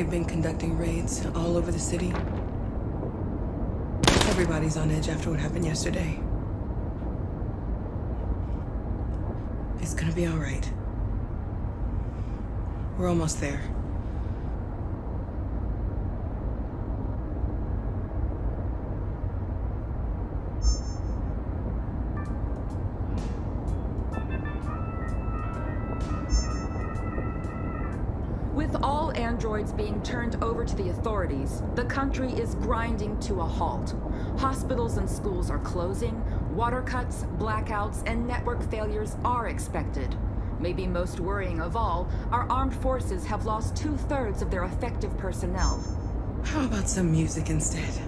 They've been conducting raids all over the city. Everybody's on edge after what happened yesterday. It's gonna be all right. We're almost there. With all androids being turned over to the authorities, the country is grinding to a halt. Hospitals and schools are closing, water cuts, blackouts, and network failures are expected. Maybe most worrying of all, our armed forces have lost 2/3 of their effective personnel. How about some music instead?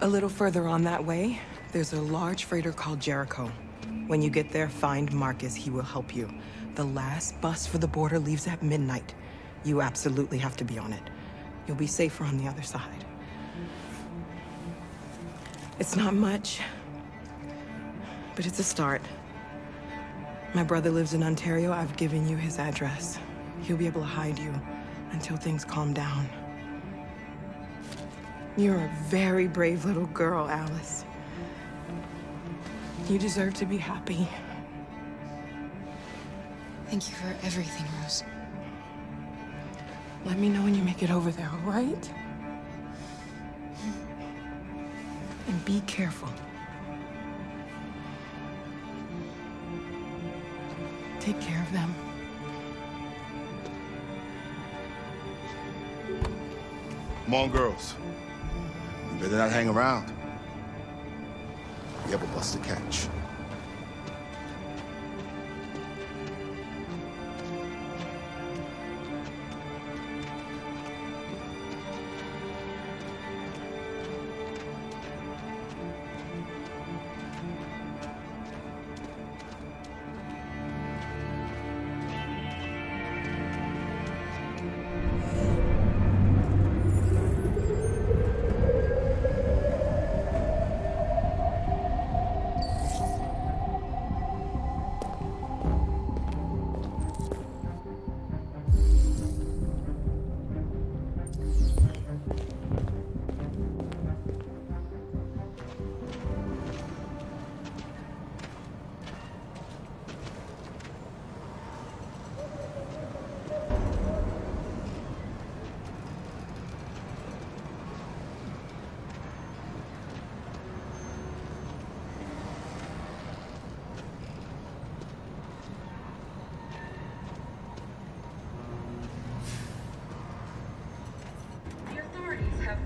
A little further on that way, there's a large freighter called Jericho. When you get there, find Marcus. He will help you. The last bus for the border leaves at midnight. You absolutely have to be on it. You'll be safer on the other side. It's not much, but it's a start. My brother lives in Ontario. I've given you his address. He'll be able to hide you until things calm down. You're a very brave little girl, Alice. You deserve to be happy. Thank you for everything, Rose. Let me know when you make it over there, all right? And be careful. Take care of them. Come on, girls. You better not hang around. You have a bus to catch.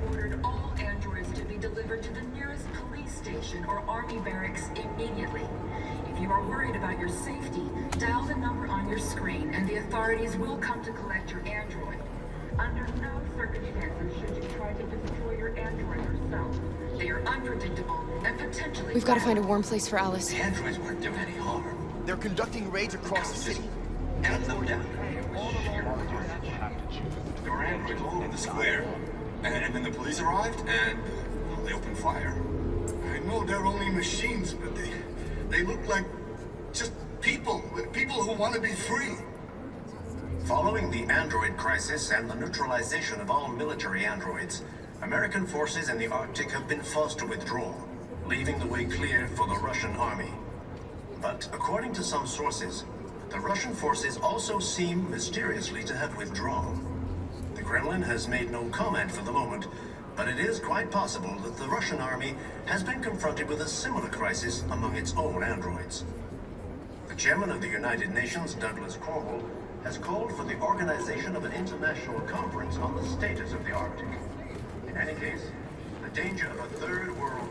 Ordered all androids to be delivered to the nearest police station or army barracks immediately. If you are worried about your safety, dial the number on your screen and the authorities will come to collect your android. Under no circumstances should you try to destroy your android yourself. They are unpredictable and potentially... We've got to find a warm place for Alice. The androids weren't doing any harm. They're conducting raids across the city. Gun them down. There were androids all over the square. And then the police arrived, and well, they opened fire. I know they're only machines, but they look like just people who want to be free. Following the android crisis and the neutralization of all military androids, American forces in the Arctic have been forced to withdraw, leaving the way clear for the Russian army. But according to some sources, the Russian forces also seem mysteriously to have withdrawn. The Kremlin has made no comment for the moment, but it is quite possible that the Russian army has been confronted with a similar crisis among its own androids. The chairman of the United Nations, Douglas Cromwell, has called for the organization of an international conference on the status of the Arctic. In any case, the danger of a third world...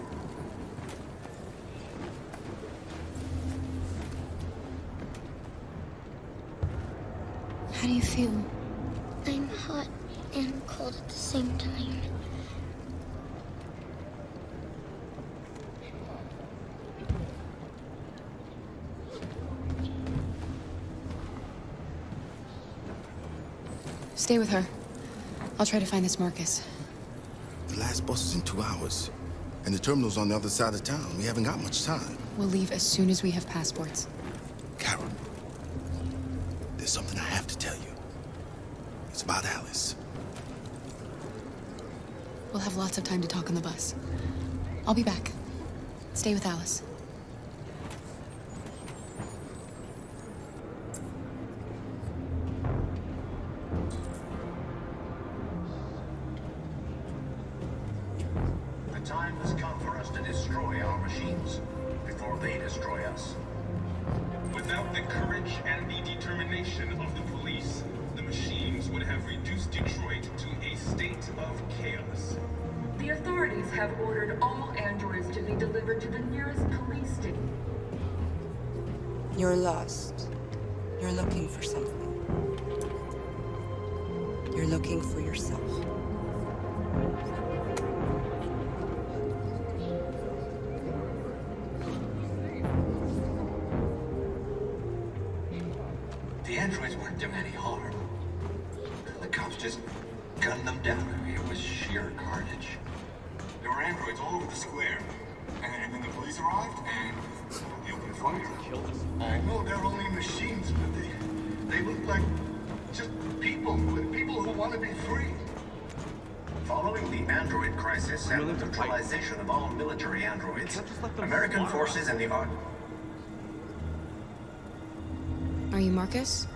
How do you feel? I'm hot and cold. cold at the same time. Stay with her. I'll try to find this Marcus. The last bus is in 2 hours. And the terminal's on the other side of town. We haven't got much time. We'll leave as soon as we have passports. Carol, there's something I have to tell you. It's about Alice. We'll have lots of time to talk on the bus. I'll be back. Stay with Alice. The time has come for us to destroy our machines before they destroy us. Without the courage and the determination of the police, the machines would have reduced Detroit to a state of chaos. The authorities have ordered all androids to be delivered to the nearest police station. You're lost. You're looking for something. You're looking for yourself. The androids weren't doing any harm. The cops just gunned them down. I mean, it was sheer carnage. There were androids all over the square. And then the police arrived and they opened fire. I know they're only machines, but they look like just people who want to be free. Following the android crisis and the neutralization of all military androids, American forces and the Army... Are you Marcus?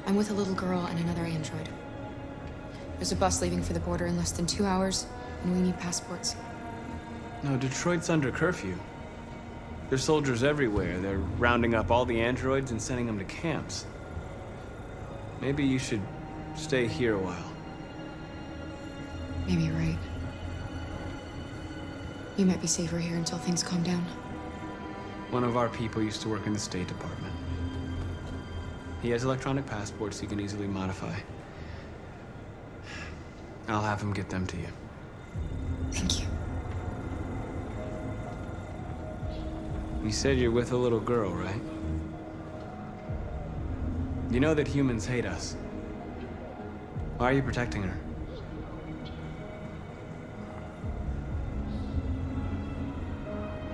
I'm with a little girl and another android. There's a bus leaving for the border in less than 2 hours, and we need passports. No, Detroit's under curfew. There's soldiers everywhere. They're rounding up all the androids and sending them to camps. Maybe you should stay here a while. Maybe you're right. You might be safer here until things calm down. One of our people used to work in the State Department. He has electronic passports he can easily modify. I'll have him get them to you. Thank you. You said you're with a little girl, right? You know that humans hate us. Why are you protecting her?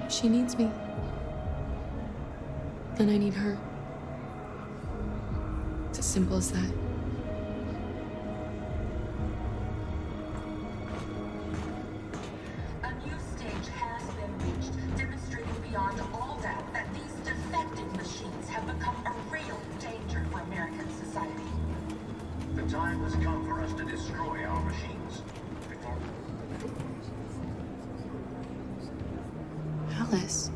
She needs me. And I need her. It's as simple as that. A new stage has been reached, demonstrating beyond all doubt that these defective machines have become a real danger for American society. The time has come for us to destroy our machines before... Alice.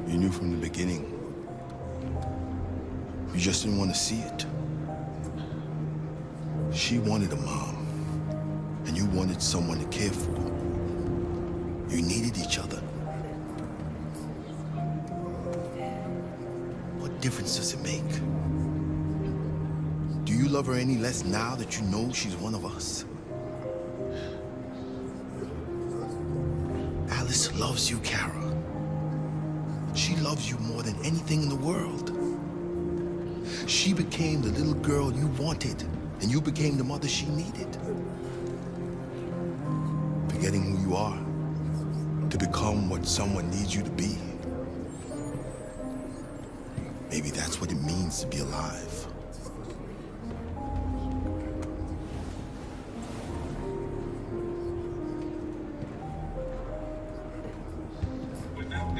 You knew from the beginning. You just didn't want to see it. She wanted a mom, and you wanted someone to care for. You needed each other. What difference does it make? Do you love her any less now that you know she's one of us? Alice loves you, Kara. She loves you more than anything in the world. She became the little girl you wanted, and you became the mother she needed. Forgetting who you are to become what someone needs you to be. Maybe that's what it means to be alive.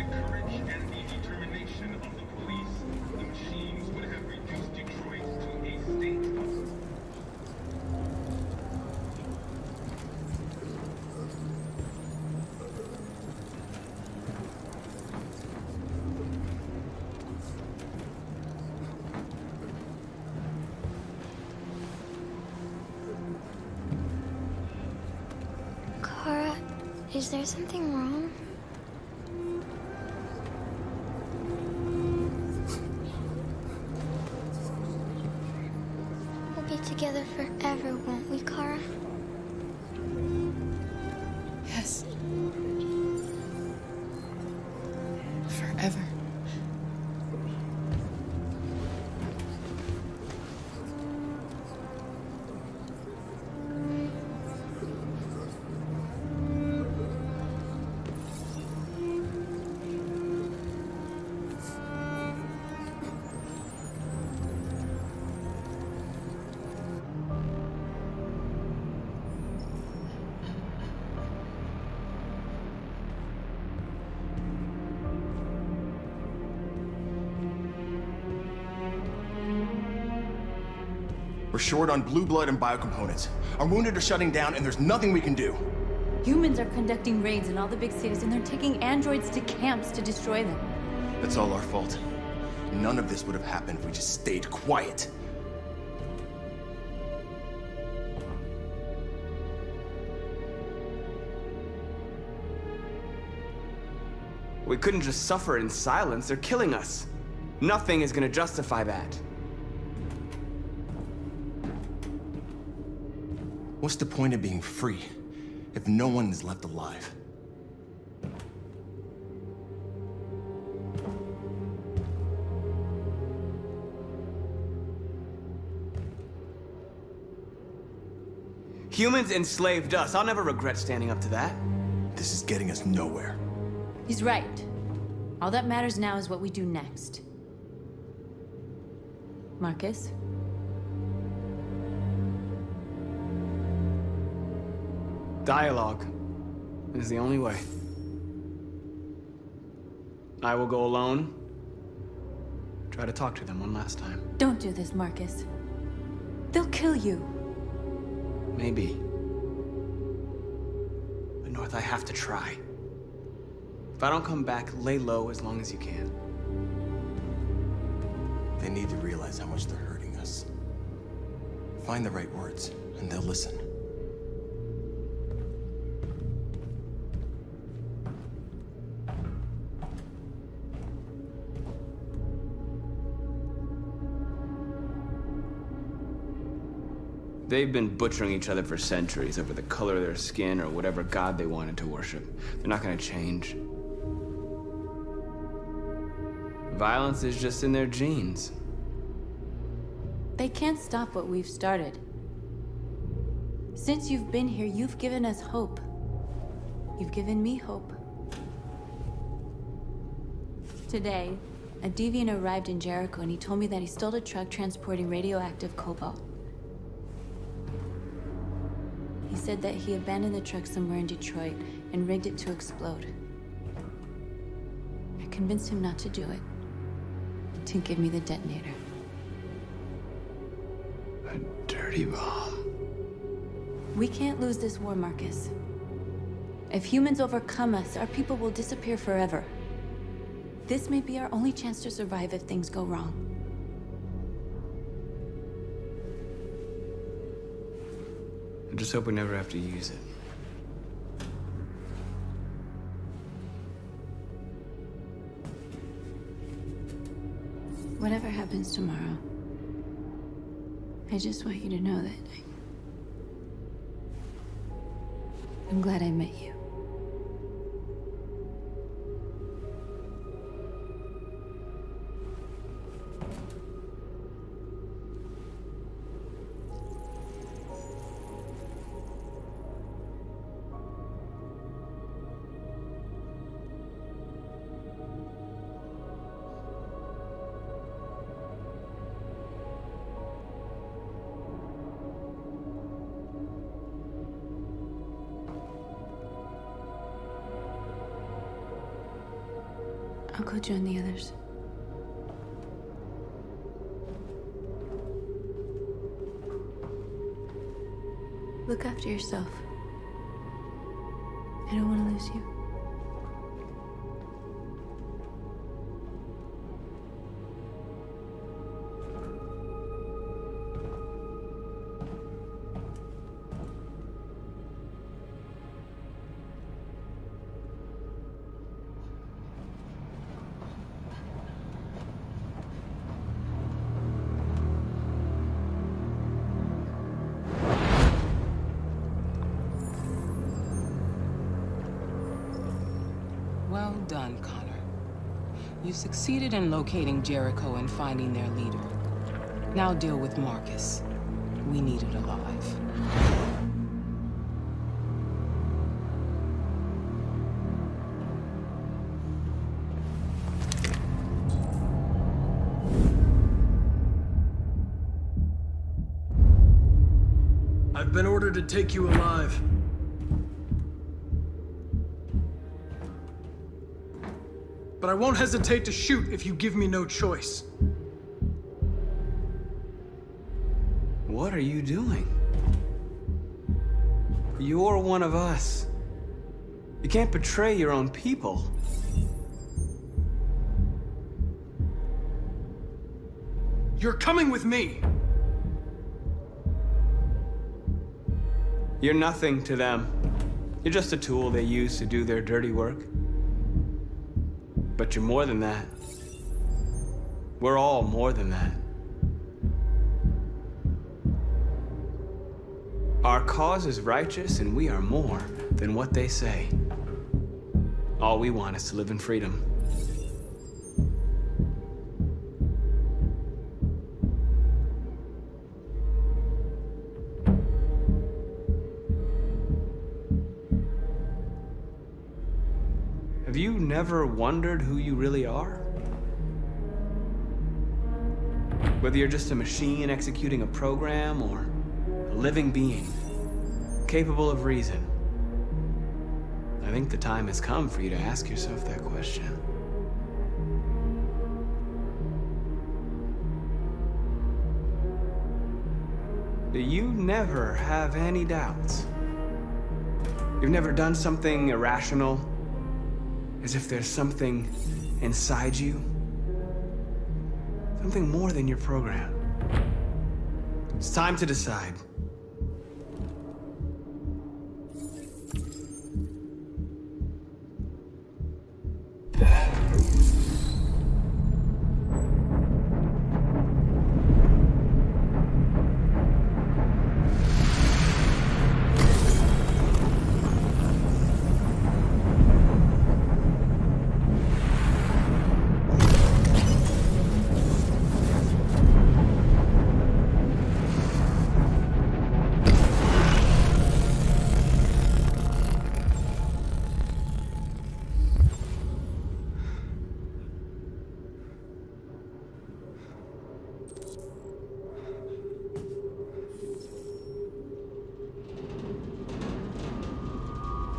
courage and the determination of the police, the machines would have reduced Detroit to a state of... Kara, is there something wrong? We'll be together forever, won't we, Kara? Yes. Forever. We're short on blue blood and biocomponents. Our wounded are shutting down, and there's nothing we can do. Humans are conducting raids in all the big cities, and they're taking androids to camps to destroy them. That's all our fault. None of this would have happened if we just stayed quiet. We couldn't just suffer in silence. They're killing us. Nothing is gonna justify that. What's the point of being free if no one is left alive? Humans enslaved us. I'll never regret standing up to that. This is getting us nowhere. He's right. All that matters now is what we do next. Marcus? Dialogue is the only way. I will go alone. Try to talk to them one last time. Don't do this, Marcus. They'll kill you. Maybe. But North, I have to try. If I don't come back, lay low as long as you can. They need to realize how much they're hurting us. Find the right words, and they'll listen. They've been butchering each other for centuries over the color of their skin or whatever god they wanted to worship. They're not gonna change. Violence is just in their genes. They can't stop what we've started. Since you've been here, you've given us hope. You've given me hope. Today, a deviant arrived in Jericho and he told me that he stole a truck transporting radioactive cobalt. He said that he abandoned the truck somewhere in Detroit and rigged it to explode. I convinced him not to do it, to give me the detonator. A dirty bomb. We can't lose this war, Marcus. If humans overcome us, our people will disappear forever. This may be our only chance to survive if things go wrong. I just hope we never have to use it. Whatever happens tomorrow, I just want you to know that I'm glad I met you. I'll go join the others. Look after yourself. I don't want to lose you. Well done, Connor. You succeeded in locating Jericho and finding their leader. Now deal with Marcus. We need it alive. I've been ordered to take you alive. But I won't hesitate to shoot if you give me no choice. What are you doing? You're one of us. You can't betray your own people. You're coming with me. You're nothing to them. You're just a tool they use to do their dirty work. But you're more than that. We're all more than that. Our cause is righteous, and we are more than what they say. All we want is to live in freedom. Have you never wondered who you really are? Whether you're just a machine executing a program or a living being, capable of reason. I think the time has come for you to ask yourself that question. Do you never have any doubts? You've never done something irrational? As if there's something inside you? Something more than your program. It's time to decide.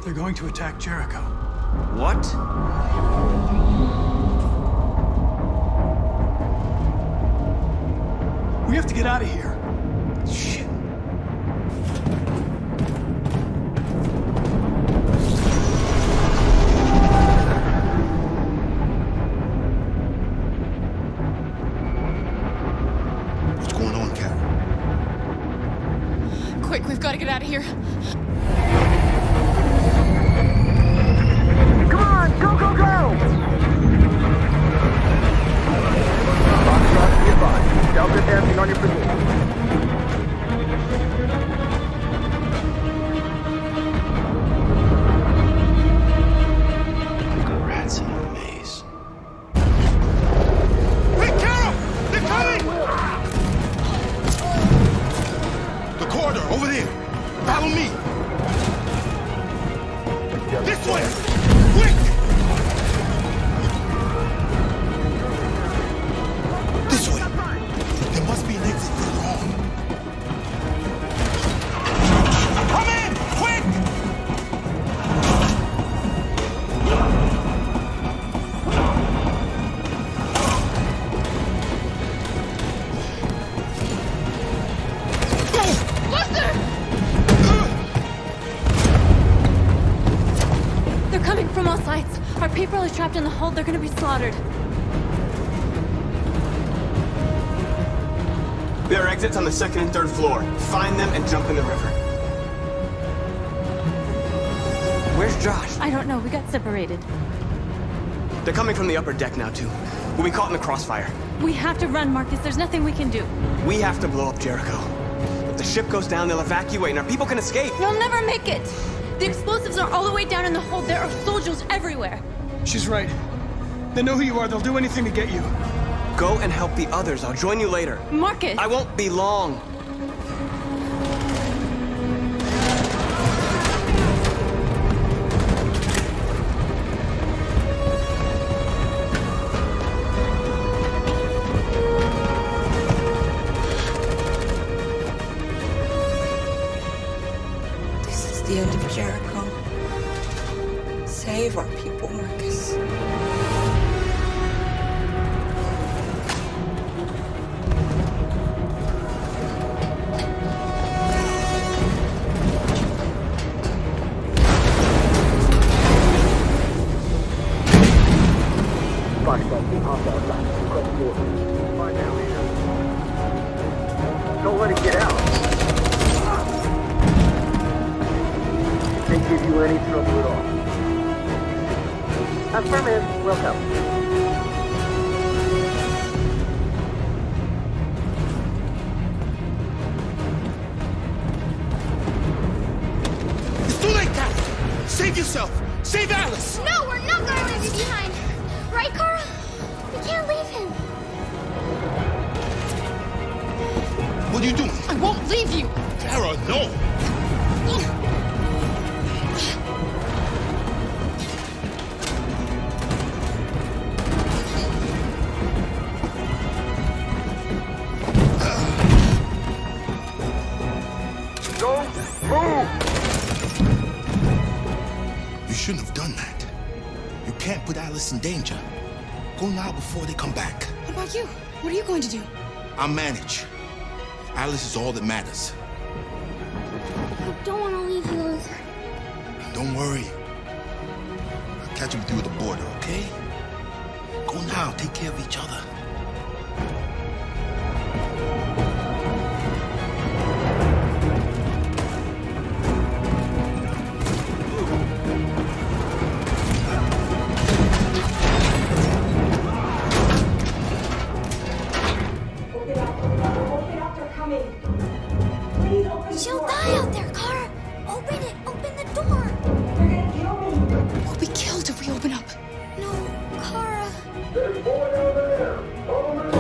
They're going to attack Jericho. What? We have to get out of here. Shit. What's going on, Carol? Quick, we've got to get out of here. Come on, go, go, go! Foxtrot, be advised. Delta advancing on your position. Rats in a maze. Hey, Carol! They're coming! The corridor, over there. Follow me. Admiral is trapped in the hold. They're gonna be slaughtered. There are exits on the second and third floor. Find them and jump in the river. Where's Josh? I don't know. We got separated. They're coming from the upper deck now, too. We'll be caught in the crossfire. We have to run, Marcus. There's nothing we can do. We have to blow up Jericho. If the ship goes down, they'll evacuate and our people can escape. You'll never make it! The explosives are all the way down in the hold. There are soldiers everywhere. She's right. They know who you are. They'll do anything to get you. Go and help the others. I'll join you later. Marcus! I won't be long. This is the end of Jericho. Save our people, Marcus. Flashback being hostile traffic across the border. Find that leader. Don't let it get out. It can't give you any trouble at all. Affirmative. Welcome. It's too late, Kara! Save yourself! Save Alice! No, we're not gonna leave you behind. Right, Kara? We can't leave him. What are you doing? I won't leave you! Kara, no! Don't move! You shouldn't have done that. You can't put Alice in danger. Go now before they come back. What about you? What are you going to do? I'll manage. Alice is all that matters. I don't want to leave you, Luther. Don't worry. I'll catch up with you at the border, okay? Go now. Take care of each other. She'll die out there, Kara. Open it. Open the door. They're gonna kill me. We'll be killed if we open up. No, Kara. There's more down there. Follow me.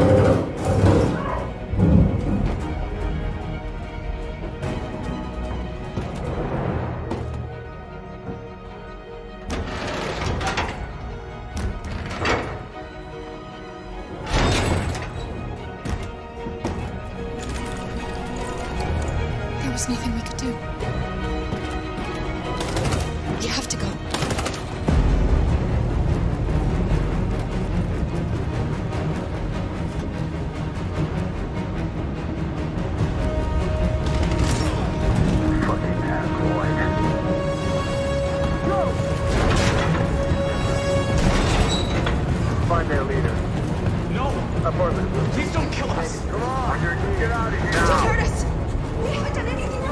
There was nothing we could do. We have to go. Fucking attaboy. Go! Find their leader. No! Affirmative. Please don't kill us! Come on, get out of here. Don't hurt us. We haven't done anything wrong.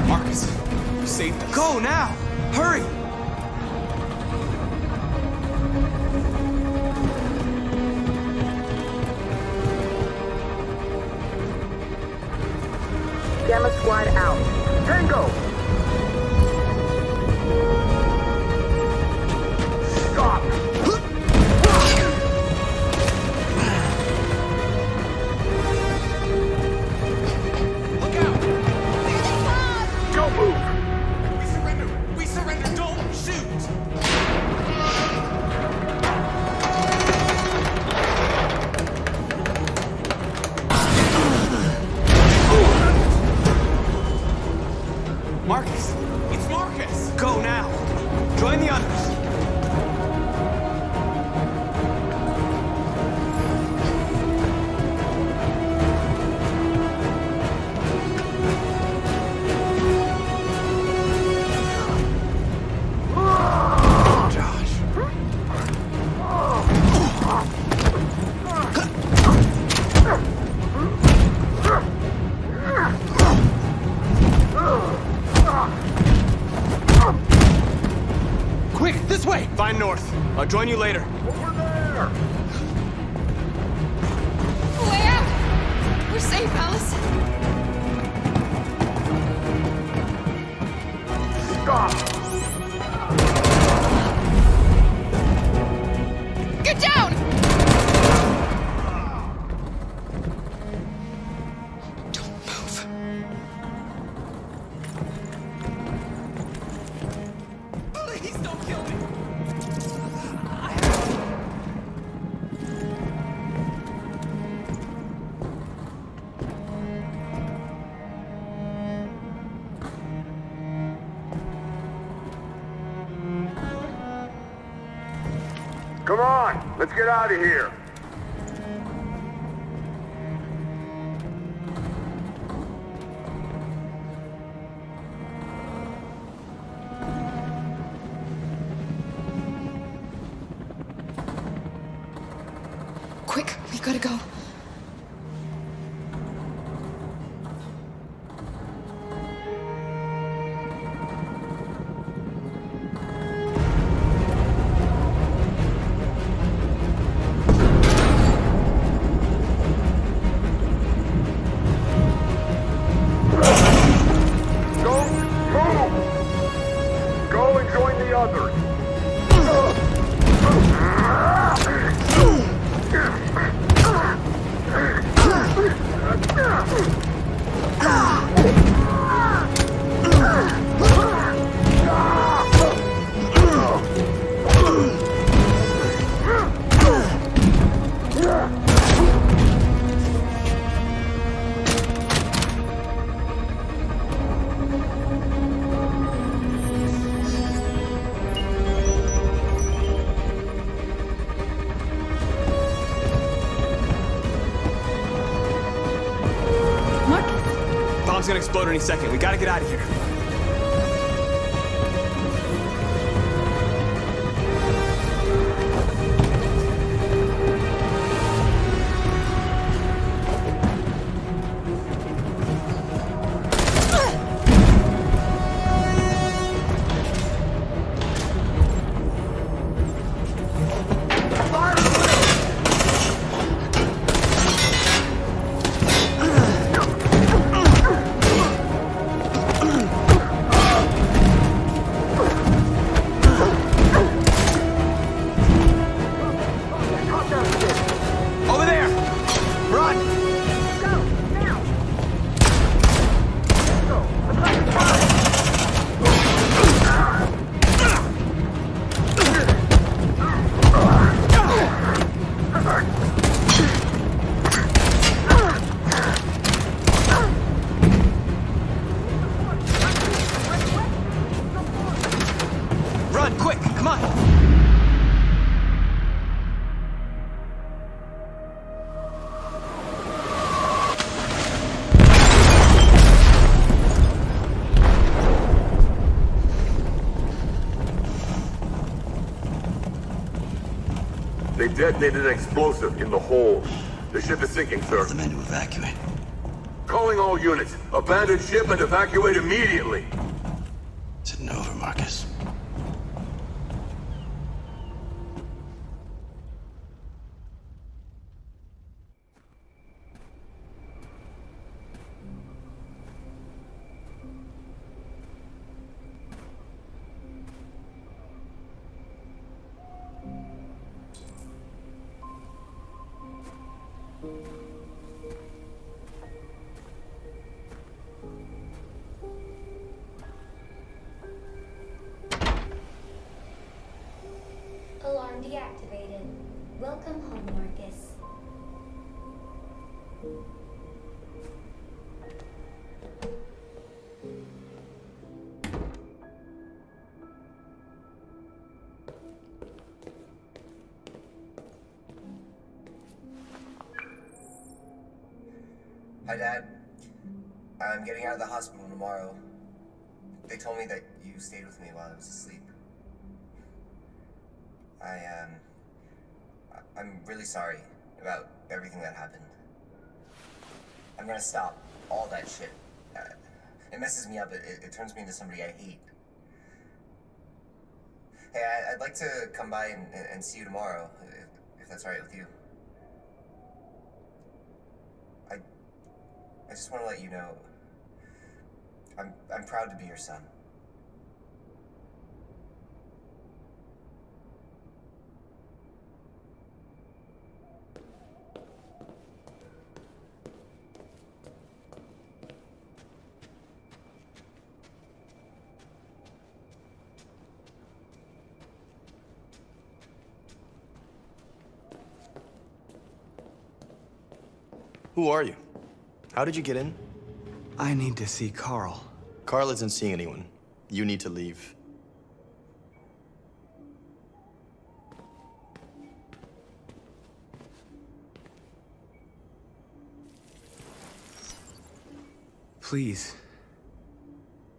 Marcus, you saved us. Go now! Hurry! Gamma squad out. Tango! Stop! Look out! Don't move! We surrender! We surrender! Don't shoot! This way! Fine north. I'll join you later. Over there! Way out! We're safe, Alice. Stop! Get down! Don't move. Please don't kill me. Come on, let's get out of here. Quick, we gotta go. Don't move! Go and join the others. Bomb's gonna explode any second. We gotta get out of here. Over there! Run! Run, quick! Come on! They detonated an explosive in the hold. The ship is sinking, sir. The men to evacuate. Calling all units. Abandon ship and evacuate immediately. Sitting over, Marcus. Alarm deactivated. Welcome home, Marcus. Hi, Dad. I'm getting out of the hospital tomorrow. They told me that you stayed with me while I was asleep. I'm really sorry about everything that happened. I'm gonna stop all that shit. It messes me up. It turns me into somebody I hate. Hey, I'd like to come by and see you tomorrow, if that's all right with you. I just want to let you know, I'm proud to be your son. Who are you? How did you get in? I need to see Carl. Carl isn't seeing anyone. You need to leave. Please.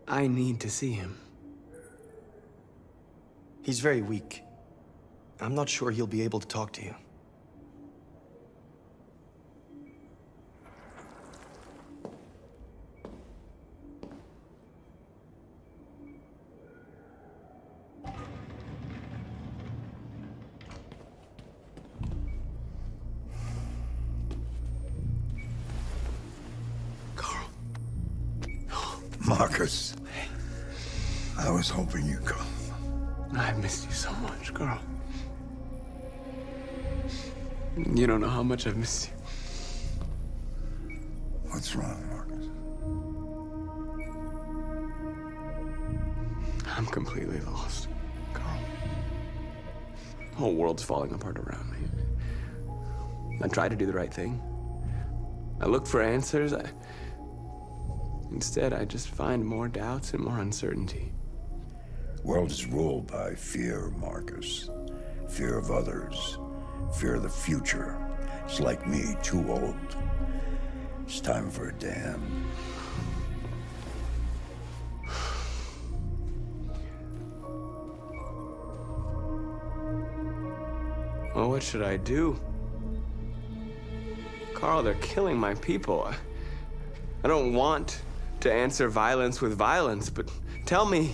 I need to see him. He's very weak. I'm not sure he'll be able to talk to you. Marcus, I was hoping you'd come. I've missed you so much, Carl. You don't know how much I've missed you. What's wrong, Marcus? I'm completely lost, Carl. The whole world's falling apart around me. I tried to do the right thing. I looked for answers. Instead, I just find more doubts and more uncertainty. The world is ruled by fear, Marcus. Fear of others. Fear of the future. It's like me, too old. It's time for a damn. Well, what should I do? Carl, they're killing my people. I don't want to answer violence with violence, but tell me,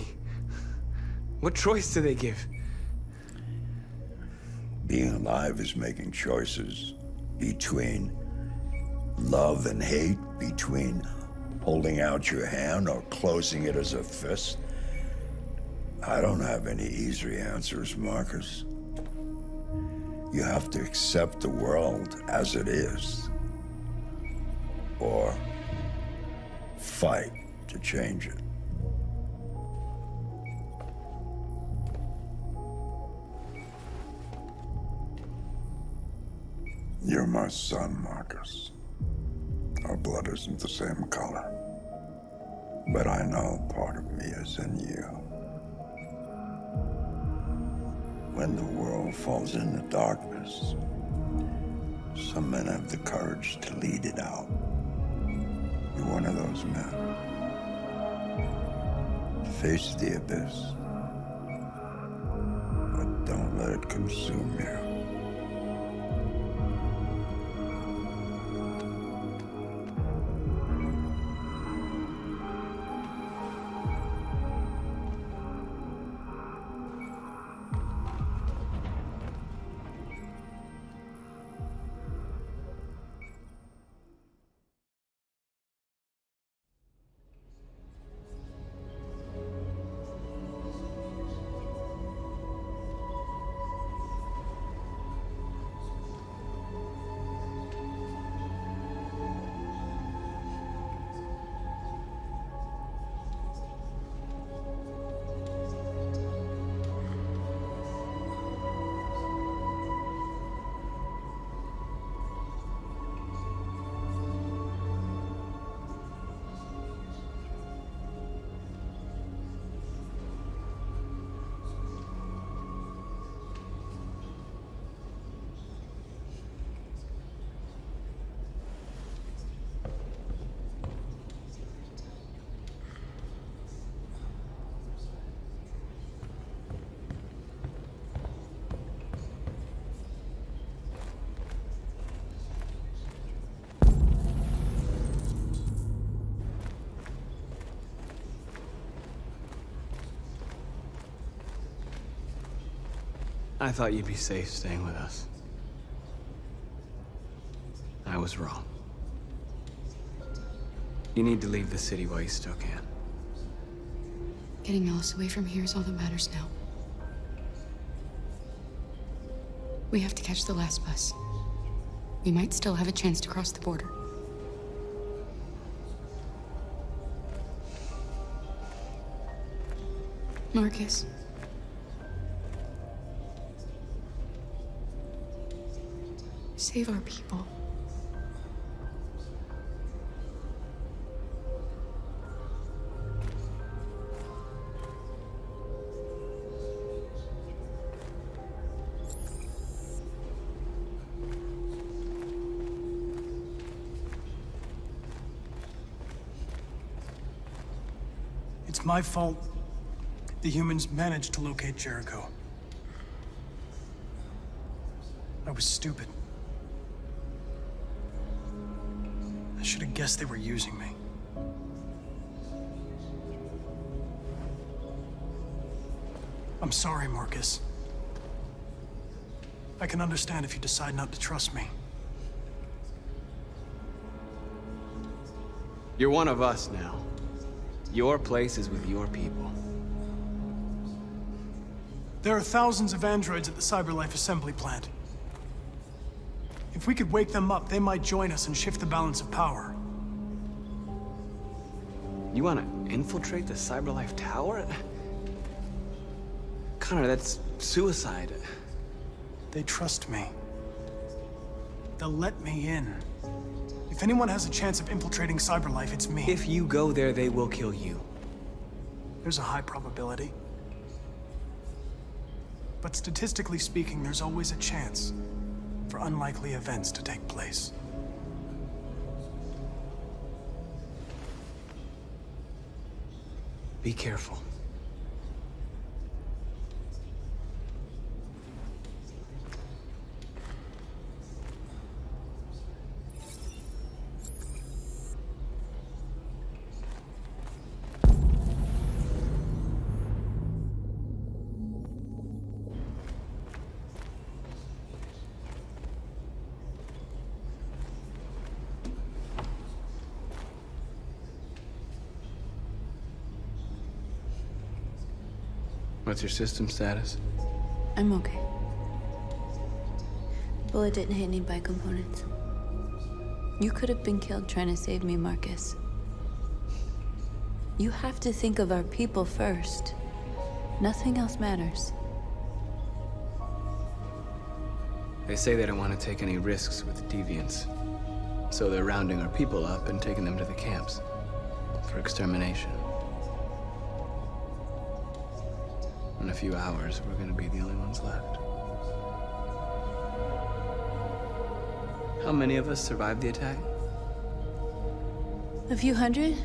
what choice do they give? Being alive is making choices between love and hate, between holding out your hand or closing it as a fist. I don't have any easy answers, Marcus. You have to accept the world as it is, or fight to change it. You're my son, Marcus. Our blood isn't the same color, but I know part of me is in you. When the world falls into darkness, some men have the courage to lead it out. You're one of those men. Face the abyss, but don't let it consume you. I thought you'd be safe staying with us. I was wrong. You need to leave the city while you still can. Getting Alice away from here is all that matters now. We have to catch the last bus. We might still have a chance to cross the border. Marcus. Save our people. It's my fault the humans managed to locate Jericho. I was stupid. I should have guessed they were using me. I'm sorry, Marcus. I can understand if you decide not to trust me. You're one of us now. Your place is with your people. There are thousands of androids at the CyberLife assembly plant. If we could wake them up, they might join us and shift the balance of power. You want to infiltrate the CyberLife tower? Connor, that's suicide. They trust me. They'll let me in. If anyone has a chance of infiltrating CyberLife, it's me. If you go there, they will kill you. There's a high probability. But statistically speaking, there's always a chance for unlikely events to take place. Be careful. What's your system status? I'm okay. Bullet didn't hit any components. You could have been killed trying to save me, Marcus. You have to think of our people first. Nothing else matters. They say they don't want to take any risks with the deviants. So they're rounding our people up and taking them to the camps for extermination. In a few hours, we're gonna be the only ones left. How many of us survived the attack? A few hundred?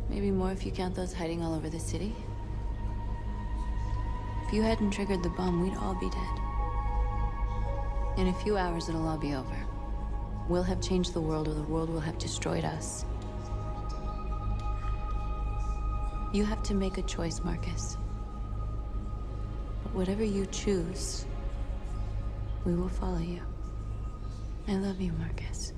Maybe more if you count those hiding all over the city. If you hadn't triggered the bomb, we'd all be dead. In a few hours, it'll all be over. We'll have changed the world, or the world will have destroyed us. You have to make a choice, Marcus. Whatever you choose, we will follow you. I love you, Marcus.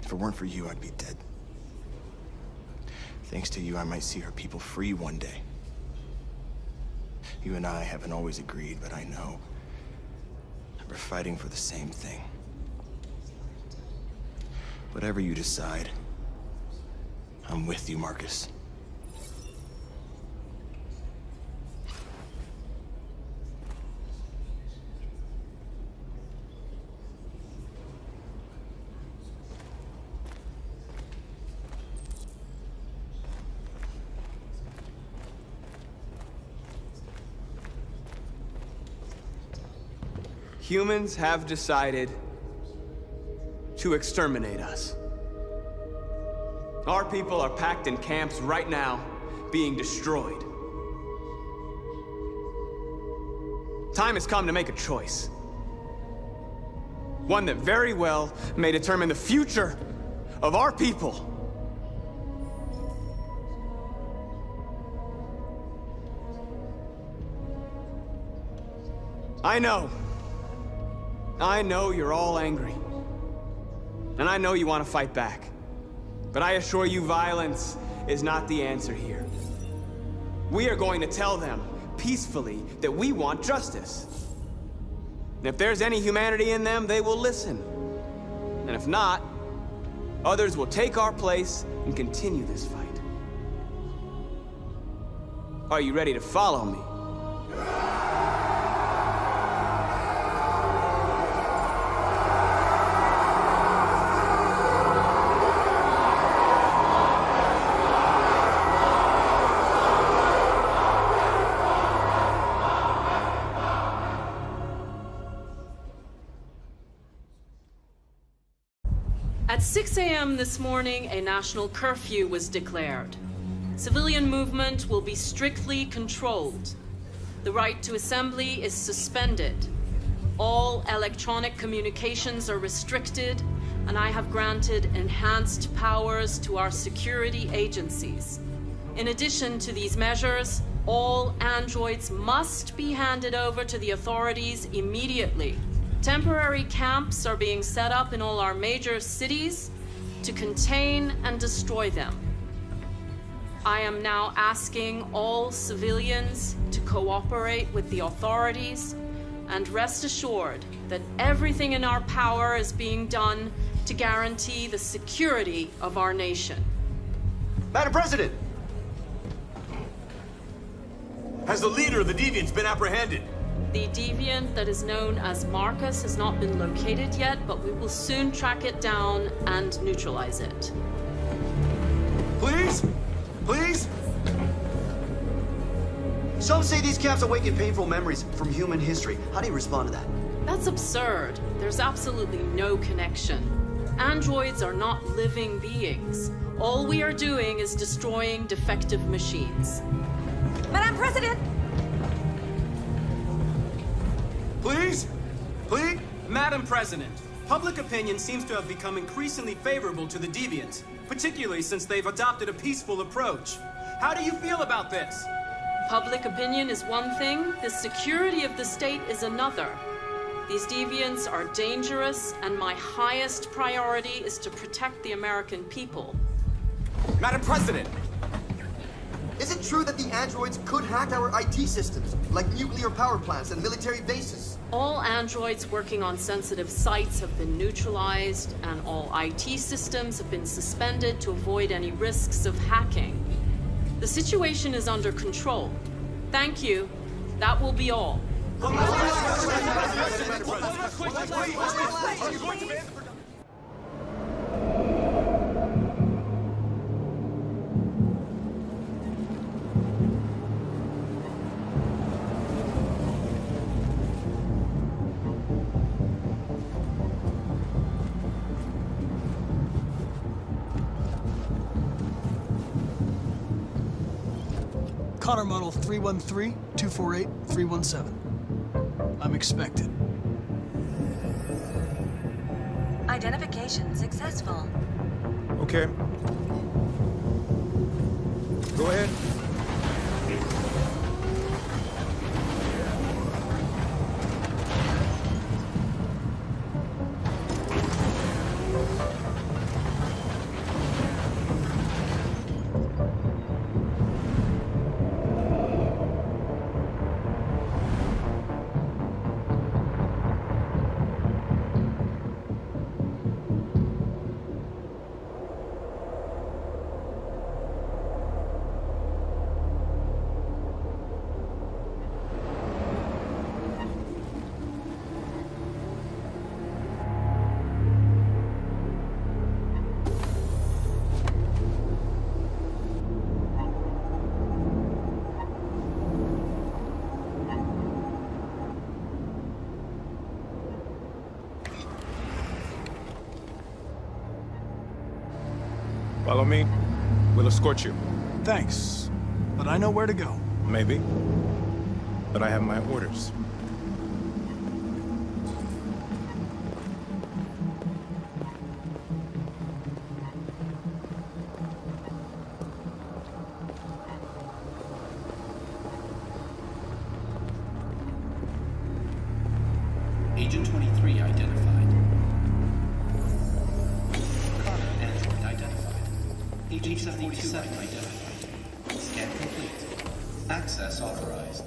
If it weren't for you, I'd be dead. Thanks to you, I might see our people free one day. You and I haven't always agreed, but I know we're fighting for the same thing. Whatever you decide, I'm with you, Marcus. Humans have decided to exterminate us. Our people are packed in camps right now, being destroyed. Time has come to make a choice. One that very well may determine the future of our people. I know you're all angry. And I know you want to fight back. But I assure you, violence is not the answer here. We are going to tell them, peacefully, that we want justice. And if there's any humanity in them, they will listen. And if not, others will take our place and continue this fight. Are you ready to follow me? At 6 a.m. this morning, a national curfew was declared. Civilian movement will be strictly controlled. The right to assembly is suspended. All electronic communications are restricted, and I have granted enhanced powers to our security agencies. In addition to these measures, all androids must be handed over to the authorities immediately. Temporary camps are being set up in all our major cities to contain and destroy them. I am now asking all civilians to cooperate with the authorities and rest assured that everything in our power is being done to guarantee the security of our nation. Madam President! Has the leader of the Deviants been apprehended? The deviant that is known as Marcus has not been located yet, but we will soon track it down and neutralize it. Please? Please? Some say these camps awaken painful memories from human history. How do you respond to that? That's absurd. There's absolutely no connection. Androids are not living beings. All we are doing is destroying defective machines. Madam President! Please? Please? Madam President, public opinion seems to have become increasingly favorable to the Deviants, particularly since they've adopted a peaceful approach. How do you feel about this? Public opinion is one thing, the security of the state is another. These deviants are dangerous, and my highest priority is to protect the American people. Madam President! Is it true that the androids could hack our IT systems, like nuclear power plants and military bases? All androids working on sensitive sites have been neutralized, and all IT systems have been suspended to avoid any risks of hacking. The situation is under control. Thank you. That will be all. Connor model 313-248-317. I'm expected. Identification successful. Okay. Go ahead. Follow me. We'll escort you. Thanks, but I know where to go. Maybe. But I have my orders. Agent 23 identified. Connor android identified. Agent 47 identified. Scan complete. Access authorized.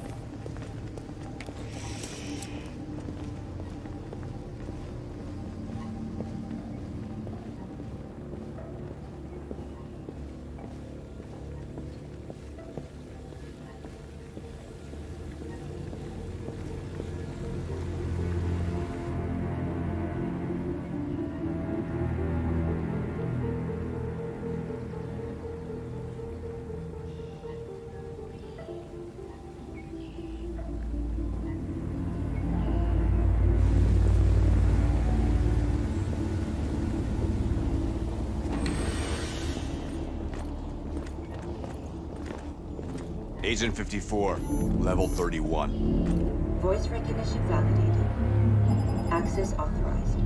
Agent 54, level 31. Voice recognition validated. Access authorized.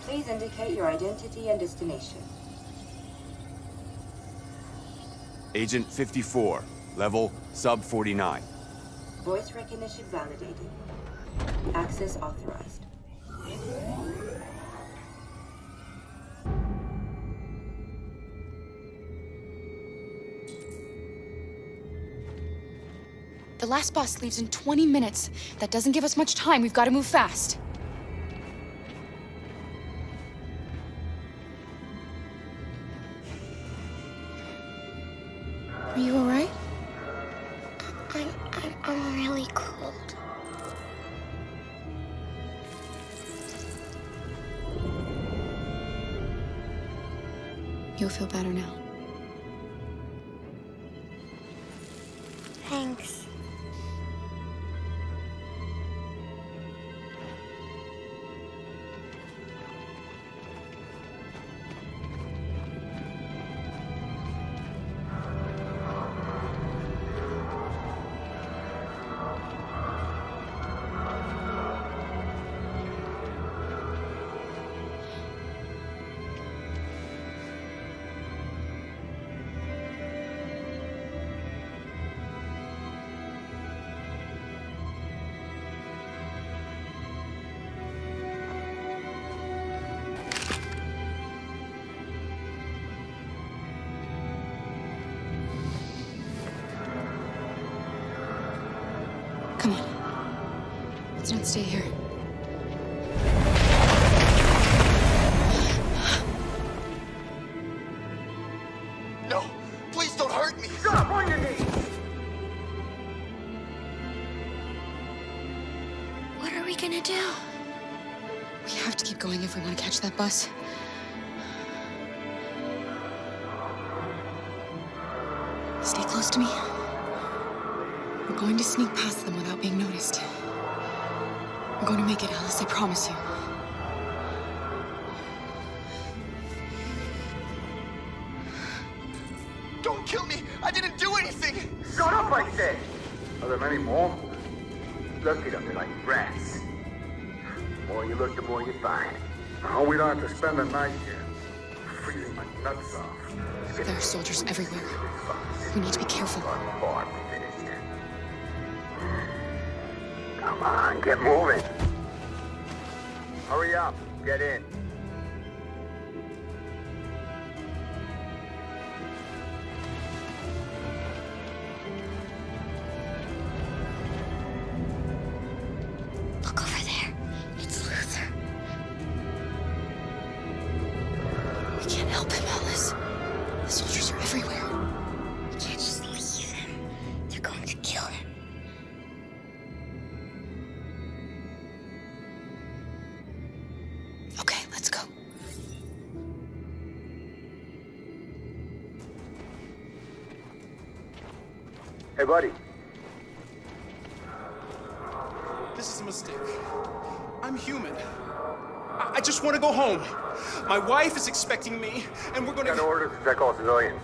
Please indicate your identity and destination. Agent 54, level sub 49. Voice recognition validated. Access authorized. The last bus leaves in 20 minutes. That doesn't give us much time. We've got to move fast. Are you all right? I'm really cold. You'll feel better now. Thanks. Come on. Let's not stay here. No! Please don't hurt me! Stop on your knees! What are we gonna do? We have to keep going if we want to catch that bus. Stay close to me. We're going to sneak past them without being noticed. We're going to make it, Alice, I promise you. Don't kill me! I didn't do anything! Shut up, I said! Are there many more? Look at them, they're like rats. The more you look, the more you find. Oh, we don't have to spend the night here. Freezing my nuts off. There are soldiers everywhere. We need to be careful. Before I'm finished. Now Come on, get moving. Hurry up. Get in. Look over there. It's Luther. We can't help him, Alice. The soldiers are everywhere. We can't just leave him. They're going to kill him. Okay, let's go. Hey, buddy. This is a mistake. I'm human. I just want to go home. My wife is expecting me, and we're gonna... Got orders to check all civilians.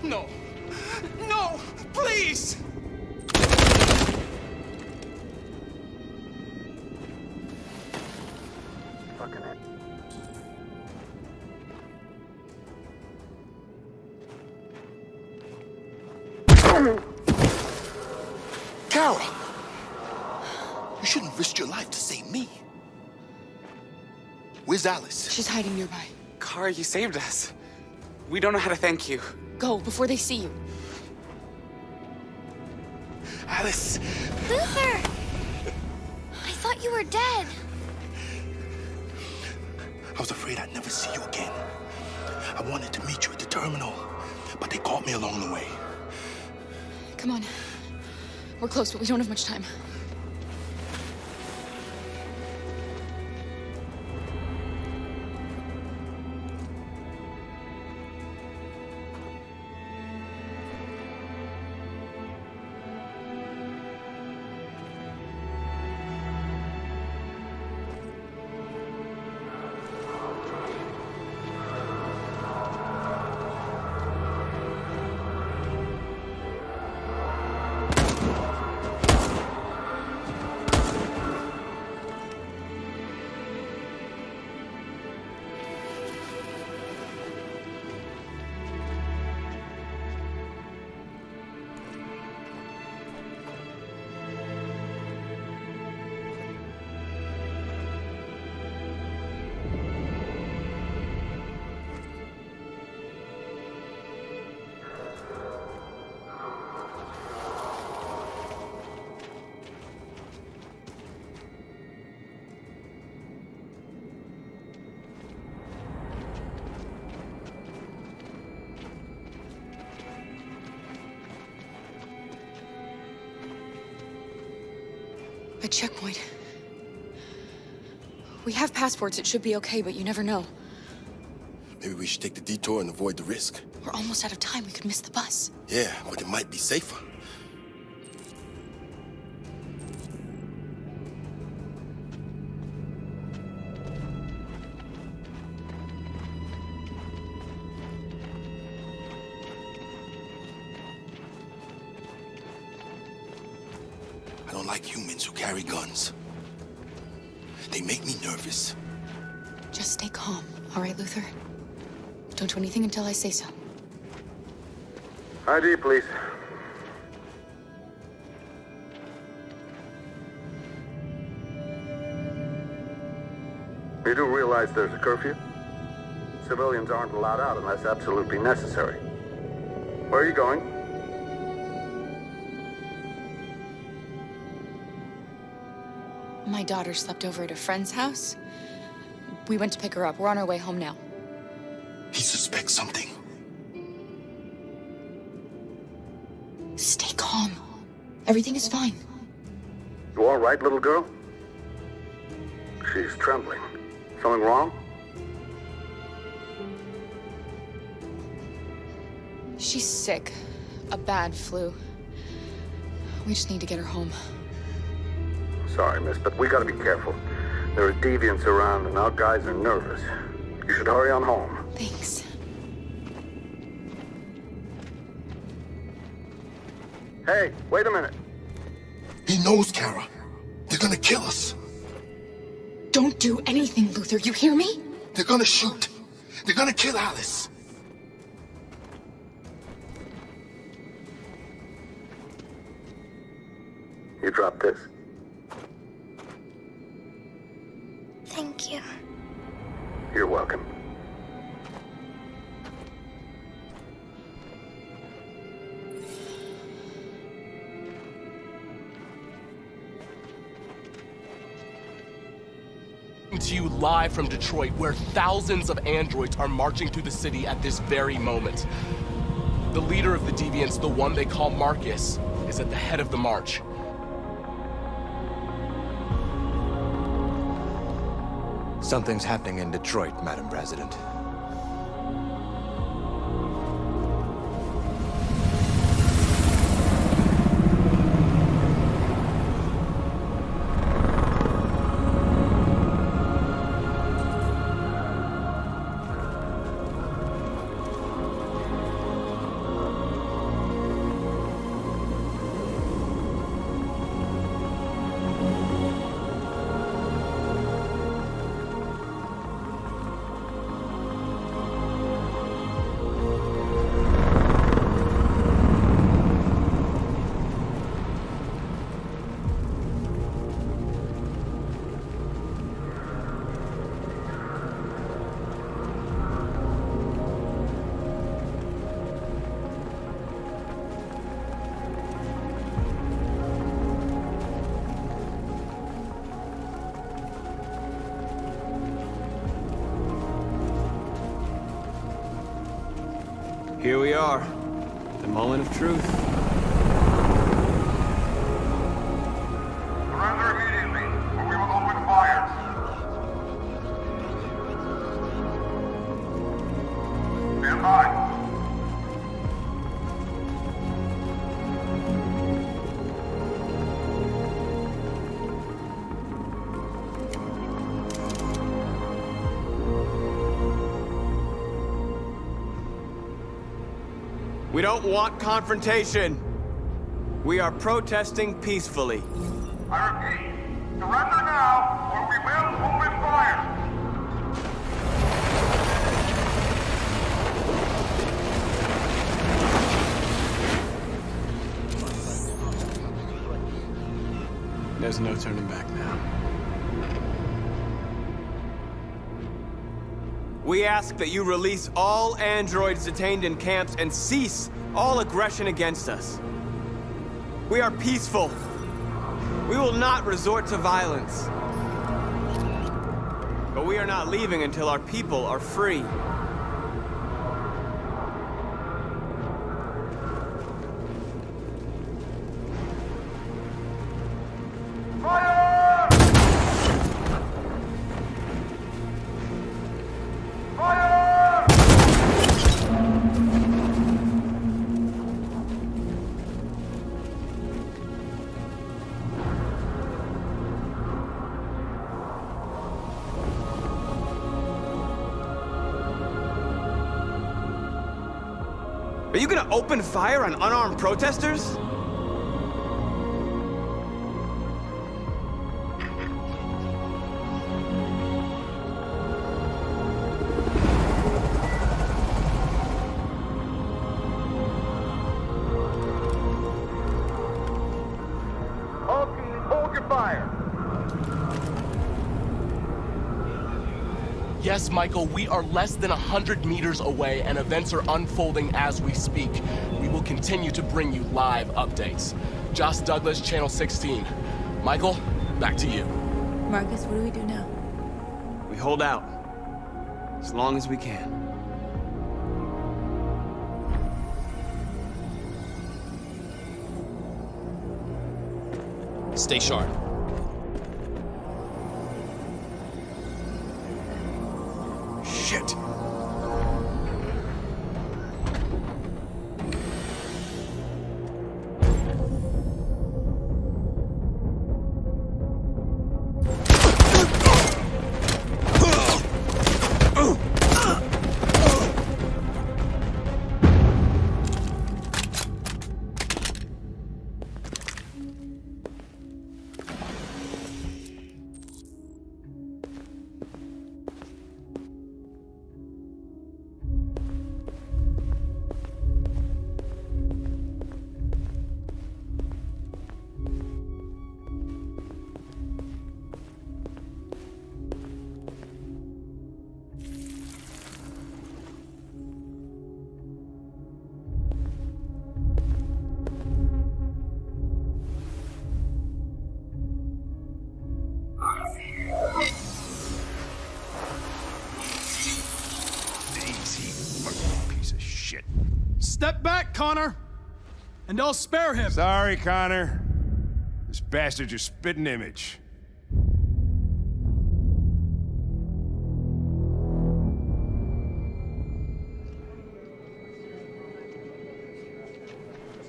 No. No! Please! Fucking it. Kara! You shouldn't have risked your life to save me. Where's Alice? She's hiding nearby. Kara, you saved us. We don't know how to thank you. Go, before they see you. Alice! Luther! I thought you were dead. I was afraid I'd never see you again. I wanted to meet you at the terminal, but they caught me along the way. Come on. We're close, but we don't have much time. A checkpoint. We have passports, it should be okay, but you never know. Maybe we should take the detour and avoid the risk. We're almost out of time, we could miss the bus. Yeah, but it might be safer. I don't like humans who carry guns. They make me nervous. Just stay calm, all right, Luther? Don't do anything until I say so. ID, please. You do realize there's a curfew? Civilians aren't allowed out unless absolutely necessary. Where are you going? My daughter slept over at a friend's house. We went to pick her up. We're on our way home now. He suspects something. Stay calm. Everything is fine. You all right, little girl? She's trembling. Something wrong? She's sick. A bad flu. We just need to get her home. Sorry, miss, but we gotta be careful. There are deviants around and our guys are nervous. You should hurry on home. Thanks. Hey, wait a minute. He knows, Kara. They're gonna kill us. Don't do anything, Luther. You hear me? They're gonna shoot. They're gonna kill Alice. about this. Thank you. You're welcome. To you live from Detroit, where thousands of androids are marching through the city at this very moment. The leader of the Deviants, the one they call Marcus, is at the head of the march. Something's happening in Detroit, Madam President. Here we are, the moment of truth. Surrender immediately, or we will open fire. Stand by. We don't want confrontation. We are protesting peacefully. I repeat, surrender now, or we will open fire. There's no turning back now. We ask that you release all androids detained in camps and cease all aggression against us. We are peaceful. We will not resort to violence. But we are not leaving until our people are free. Are you gonna open fire on unarmed protesters? All teams, hold your fire. Yes, Michael, we are less than 100 meters away and events are unfolding as we speak. We will continue to bring you live updates. Josh Douglas, Channel 16. Michael, back to you. Marcus, what do we do now? We hold out. As long as we can. Stay sharp. Shit. bullshit. Step back, Connor! And I'll spare him! Sorry, Connor. This bastard's your spitting image.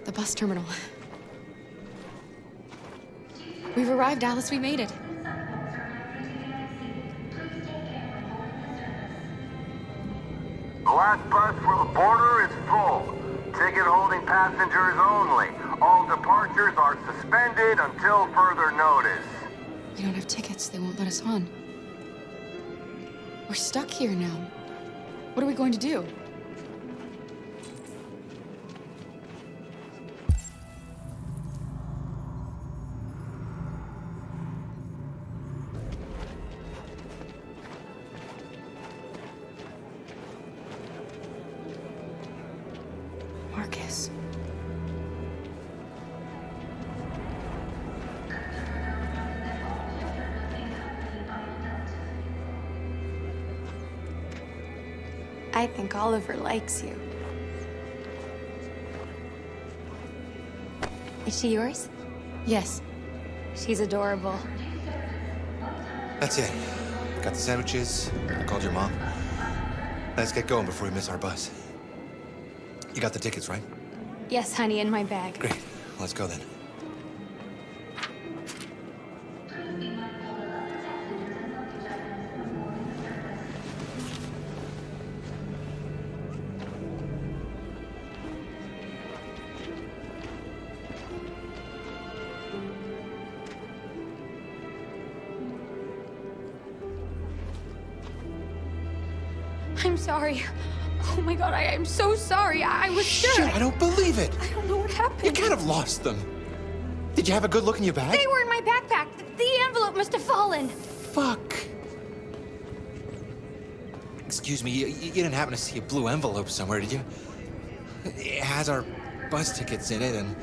The bus terminal. We've arrived, Alice. We made it. The last bus for the border is full. Ticket holding passengers only. All departures are suspended until further notice. We don't have tickets. They won't let us on. We're stuck here now. What are we going to do? Marcus. I think Oliver likes you. Is she yours? Yes. She's adorable. That's it. Got the sandwiches. I called your mom. Let's get going before we miss our bus. You got the tickets, right? Yes, honey, in my bag. Great. Let's go then. I'm sorry. Oh my god, I am so sorry. I was sure. Shit, I don't believe it. I don't know what happened. You can't have lost them. Did you have a good look in your bag? They were in my backpack. The envelope must have fallen. Fuck. Excuse me, you didn't happen to see a blue envelope somewhere, did you? It has our bus tickets in it and...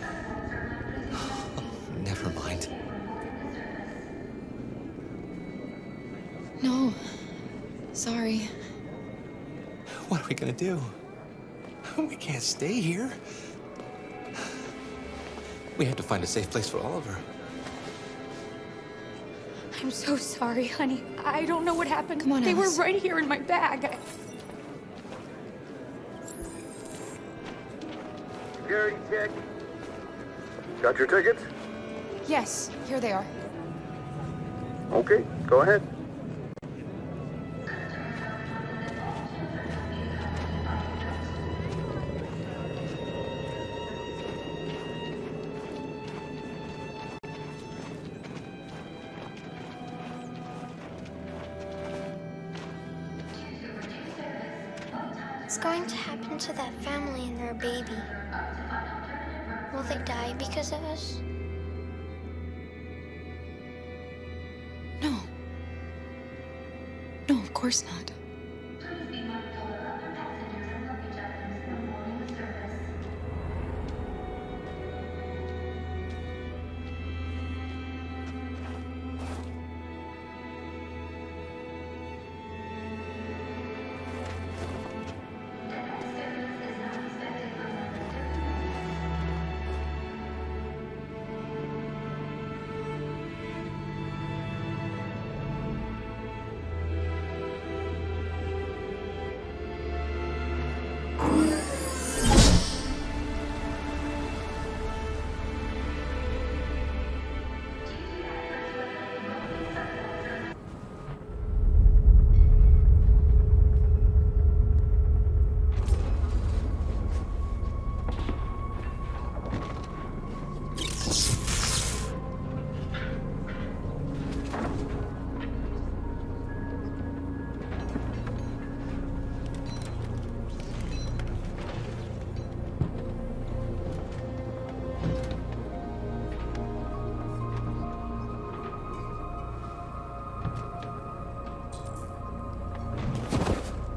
Never mind. No. Sorry. What are we gonna do? We can't stay here. We have to find a safe place for Oliver. I'm so sorry, honey. I don't know what happened. Come on, They Alice. were right here in my bag. Security check. Got your tickets? Yes, here they are. Okay, go ahead. What's going to happen to that family and their baby? Will they die because of us? No. No, of course not.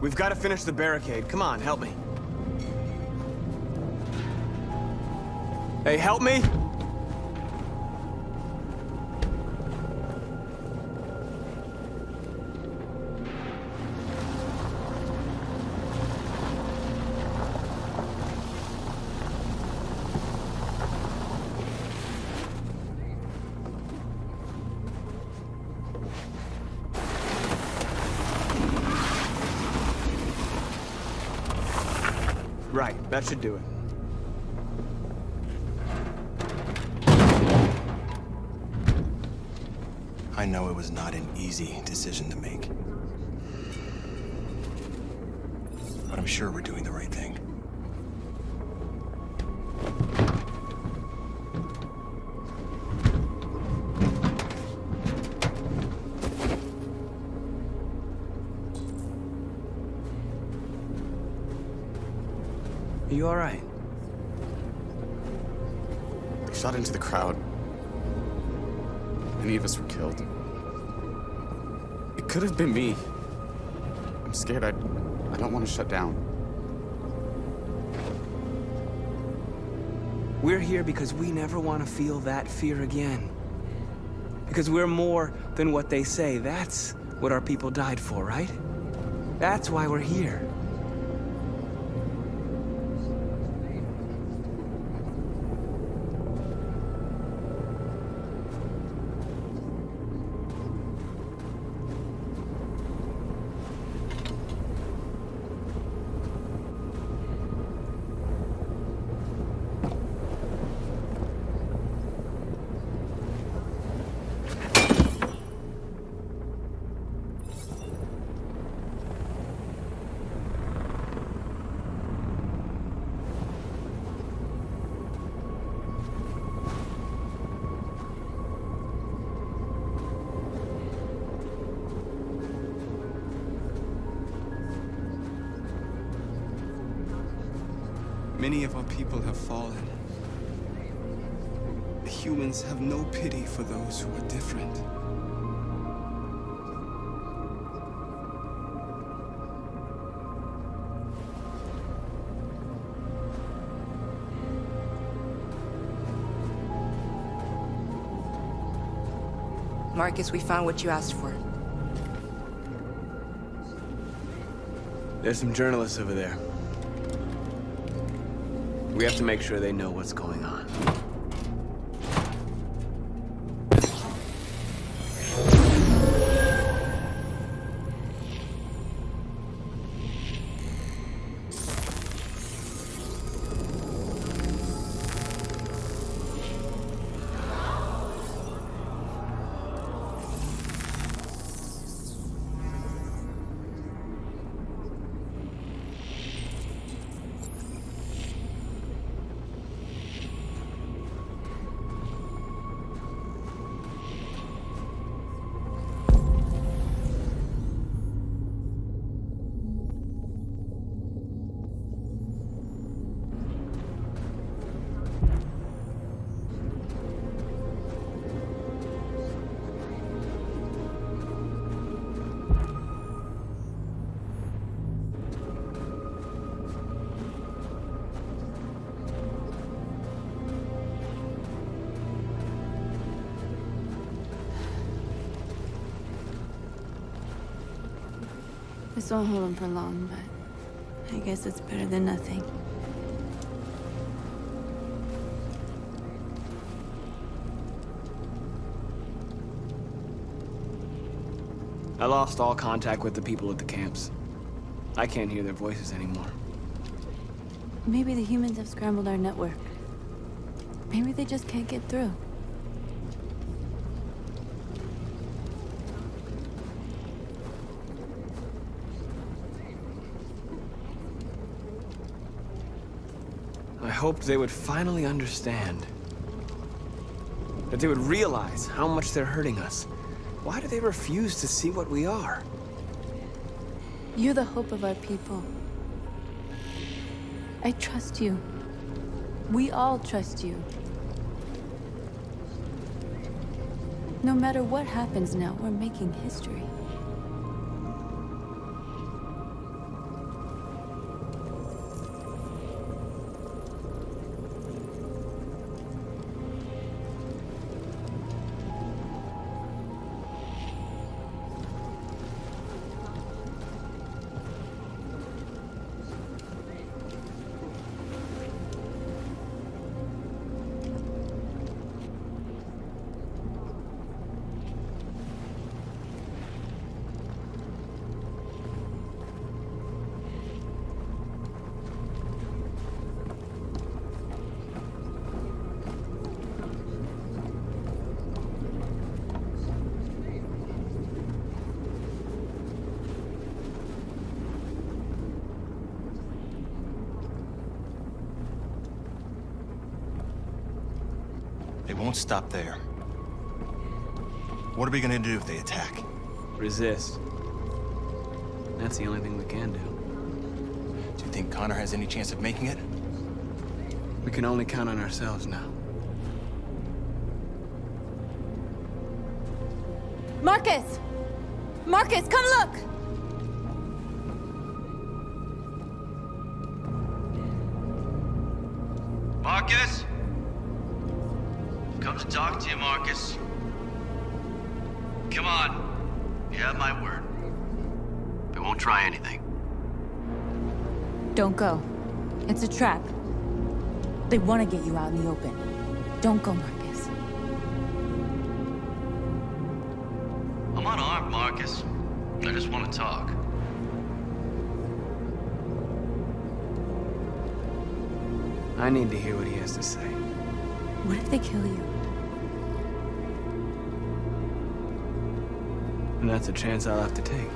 We've got to finish the barricade. Come on, help me. Hey, help me! Right, that should do it. I know it was not an easy decision to make. But I'm sure we're doing the right thing. Are you all right? They shot into the crowd. Many of us were killed. It could have been me. I'm scared. I don't want to shut down. We're here because we never want to feel that fear again. Because we're more than what they say. That's what our people died for, right? That's why we're here. Many of our people have fallen. The humans have no pity for those who are different. Marcus, we found what you asked for. There's some journalists over there. We have to make sure they know what's going on. This won't hold him for long, but I guess it's better than nothing. I lost all contact with the people at the camps. I can't hear their voices anymore. Maybe the humans have scrambled our network. Maybe they just can't get through. I hoped they would finally understand. That they would realize how much they're hurting us. Why do they refuse to see what we are? You're the hope of our people. I trust you. We all trust you. No matter what happens now, we're making history. It won't stop there. What are we gonna do if they attack? Resist. That's the only thing we can do. Do you think Connor has any chance of making it? We can only count on ourselves now. Marcus! Marcus, come look! Marcus? Come to talk to you, Marcus. Come on. You have my word. We won't try anything. Don't go. It's a trap. They want to get you out in the open. Don't go, Marcus. I'm unarmed, Marcus. I just want to talk. I need to hear what he has to say. What if they kill you? And that's a chance I'll have to take.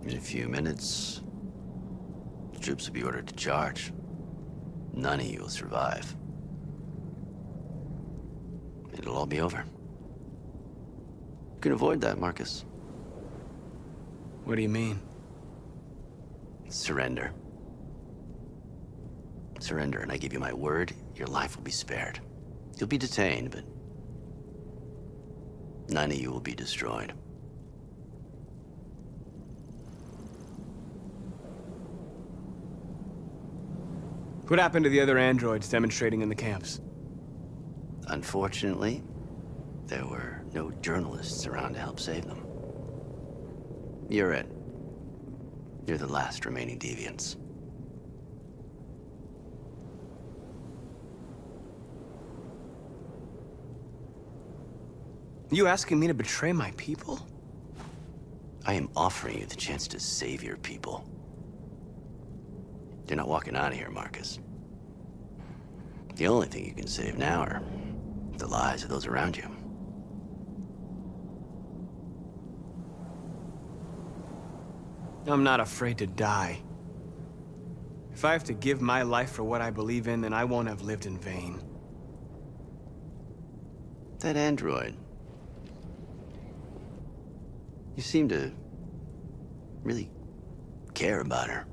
In a few minutes, the troops will be ordered to charge. None of you will survive. It'll all be over. You can avoid that, Marcus. What do you mean? Surrender. Surrender, and I give you my word, your life will be spared. You'll be detained, but none of you will be destroyed. What happened to the other androids demonstrating in the camps? Unfortunately, there were no journalists around to help save them. You're it. You're the last remaining deviants. You asking me to betray my people? I am offering you the chance to save your people. You're not walking out of here, Marcus. The only thing you can save now are the lives of those around you. I'm not afraid to die. If I have to give my life for what I believe in, then I won't have lived in vain. That android. You seem to really care about her.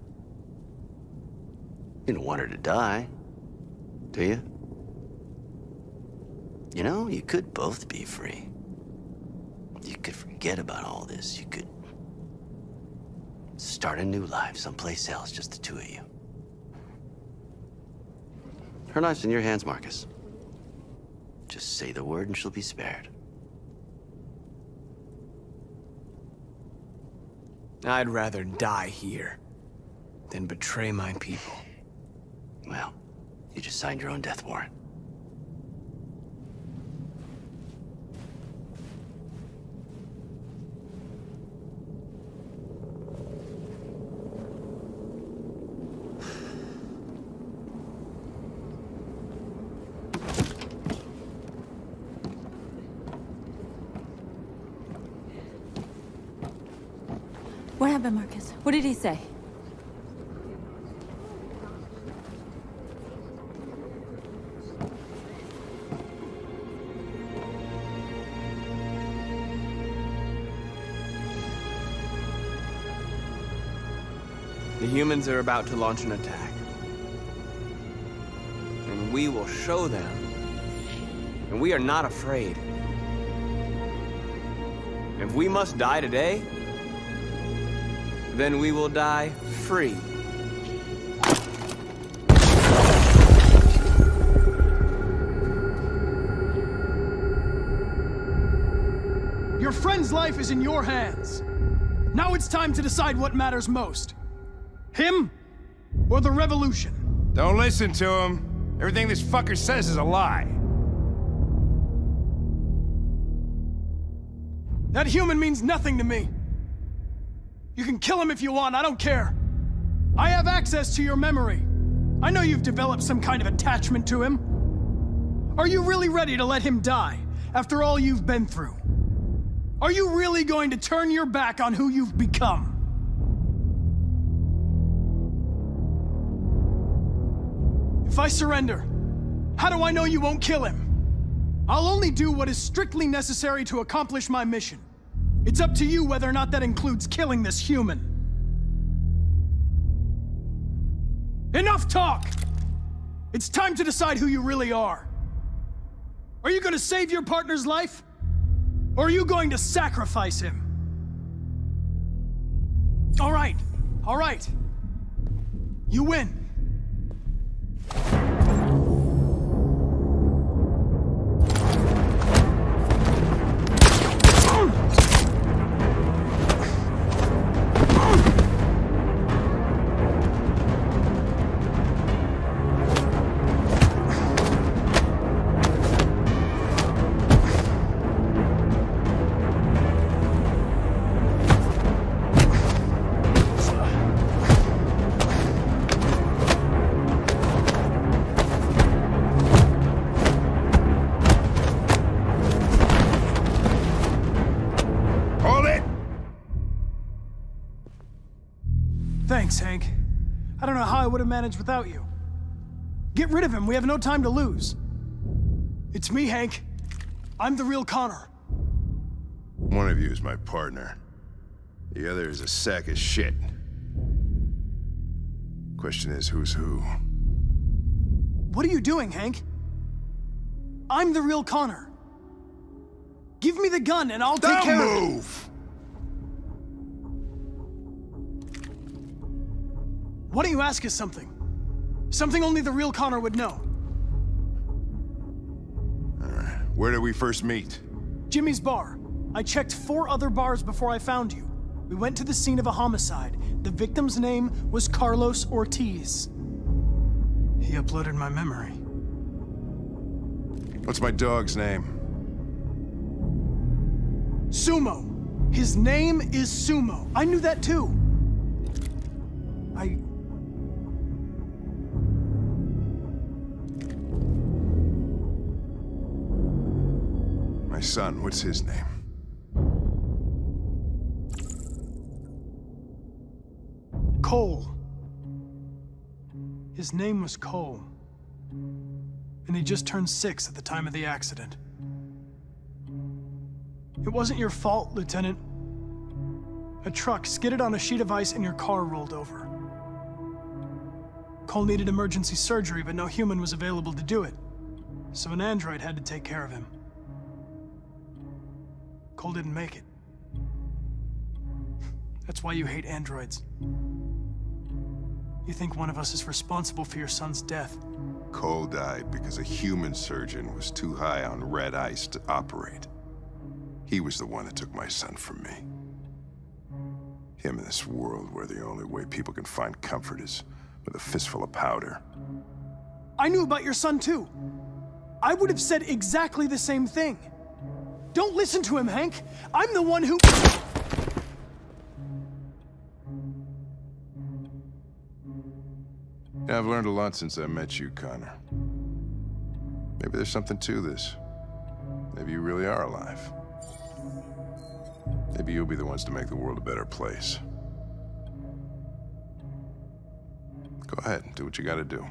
You don't want her to die, do you? You know, you could both be free. You could forget about all this. You could start a new life someplace else, just the two of you. Her life's in your hands, Marcus. Just say the word and she'll be spared. I'd rather die here than betray my people. Well, you just signed your own death warrant. What happened, Marcus? What did he say? The humans are about to launch an attack. And we will show them. And we are not afraid. If we must die today, then we will die free. Your friend's life is in your hands. Now it's time to decide what matters most. Him or the revolution? Don't listen to him. Everything this fucker says is a lie. That human means nothing to me. You can kill him if you want, I don't care. I have access to your memory. I know you've developed some kind of attachment to him. Are you really ready to let him die after all you've been through? Are you really going to turn your back on who you've become? If I surrender, how do I know you won't kill him? I'll only do what is strictly necessary to accomplish my mission. It's up to you whether or not that includes killing this human. Enough talk! It's time to decide who you really are. Are you going to save your partner's life? Or are you going to sacrifice him? All right. You win. Thanks, Hank. I don't know how I would have managed without you. Get rid of him, we have no time to lose. It's me, Hank. I'm the real Connor. One of you is my partner. The other is a sack of shit. Question is, who's who? What are you doing, Hank? I'm the real Connor. Give me the gun and I'll take care of it. Don't move! Why don't you ask us something? Something only the real Connor would know. Where did we first meet? Jimmy's bar. I checked 4 other bars before I found you. We went to the scene of a homicide. The victim's name was Carlos Ortiz. He uploaded my memory. What's my dog's name? Sumo. His name is Sumo. I knew that too. My son, what's his name? Cole. His name was Cole. And he just turned 6 at the time of the accident. It wasn't your fault, Lieutenant. A truck skidded on a sheet of ice and your car rolled over. Cole needed emergency surgery, but no human was available to do it. So an android had to take care of him. Cole didn't make it. That's why you hate androids. You think one of us is responsible for your son's death. Cole died because a human surgeon was too high on red ice to operate. He was the one that took my son from me. Him in this world where the only way people can find comfort is with a fistful of powder. I knew about your son too. I would have said exactly the same thing. Don't listen to him, Hank. I'm the one who... Yeah, I've learned a lot since I met you, Connor. Maybe there's something to this. Maybe you really are alive. Maybe you'll be the ones to make the world a better place. Go ahead, do what you gotta do.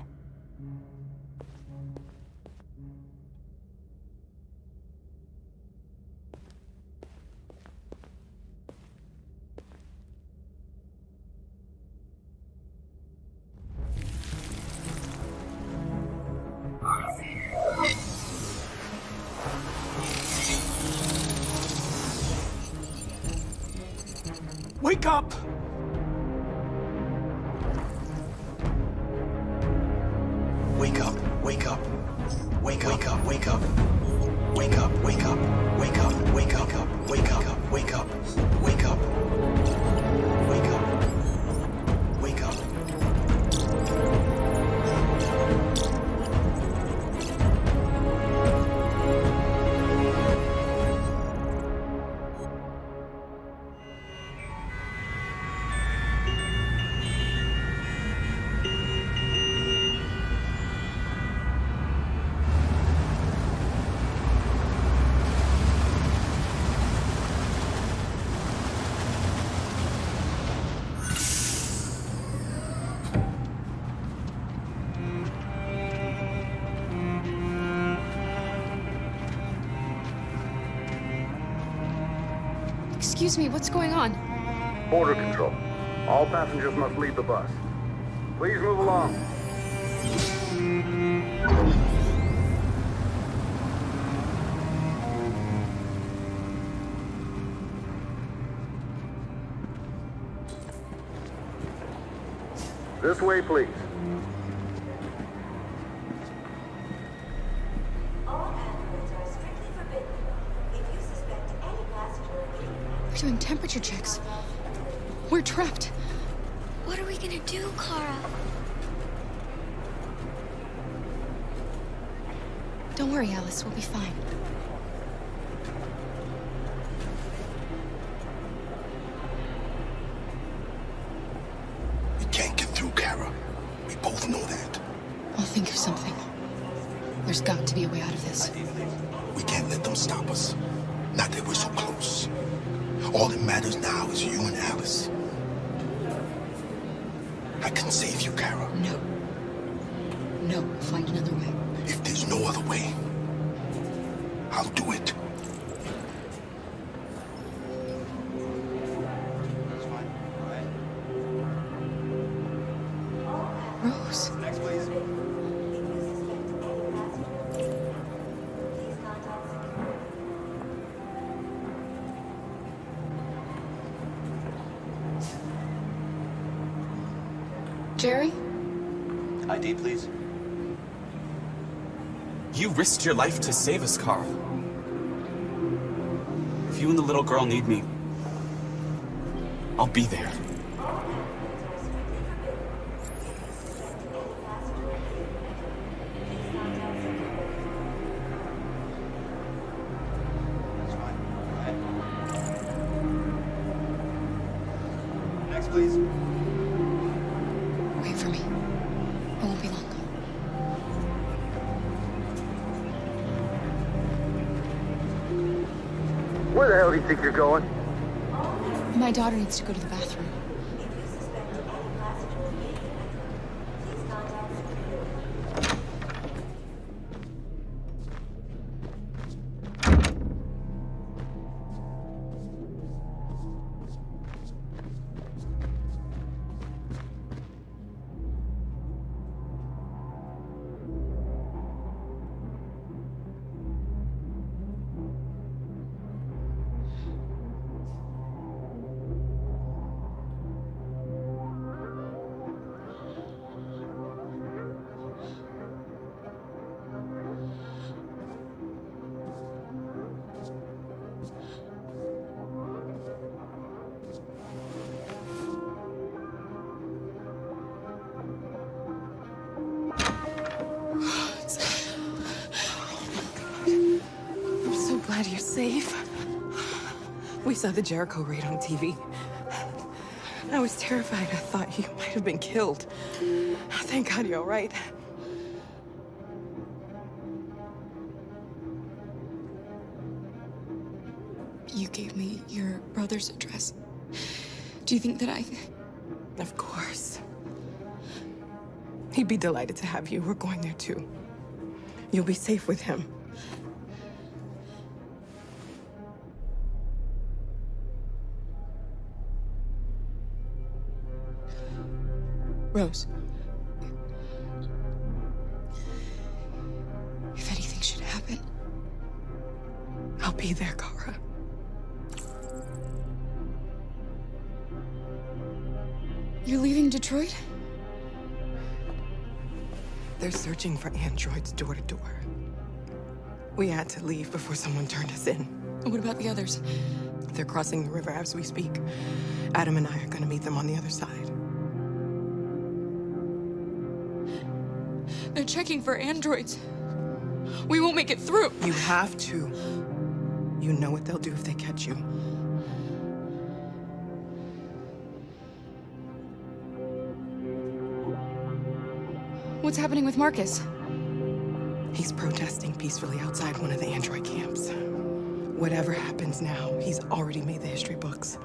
Wake up! Wake up, wake up. Wake up, wake up, wake up. Wake up, wake up, wake up, wake up, wake up, wake up, wake up. Wake up. Wake up. Excuse me, what's going on? Border control. All passengers must leave the bus. Please move along. This way, please. We're doing temperature checks. We're trapped. What are we gonna do, Clara? Don't worry, Alice. We'll be fine. We can't get through, Kara. We both know that. I'll think of something. There's got to be a way out of this. We can't let them stop us. Not that we're so close. All that matters now is you and Alice. I can save you, Kara. No. No, we'll find another way. If there's no other way, I'll do it. Rose. Next, please. Jerry? ID, please. You risked your life to save us, Carl. If you and the little girl need me, I'll be there. Next, please. Wait for me. It won't be long. Where the hell do you think you're going? My daughter needs to go to the bathroom. I'm so glad you're safe. We saw the Jericho raid on TV. I was terrified. I thought you might have been killed. Thank God you're all right. You gave me your brother's address. Do you think that I... Of course. He'd be delighted to have you. We're going there too. You'll be safe with him. Rose. If anything should happen... I'll be there, Kara. You're leaving Detroit? They're searching for androids door to door. We had to leave before someone turned us in. What about the others? They're crossing the river as we speak. Adam and I are gonna meet them on the other side. They're checking for androids. We won't make it through. You have to. You know what they'll do if they catch you. What's happening with Marcus? He's protesting peacefully outside one of the android camps. Whatever happens now, he's already made the history books.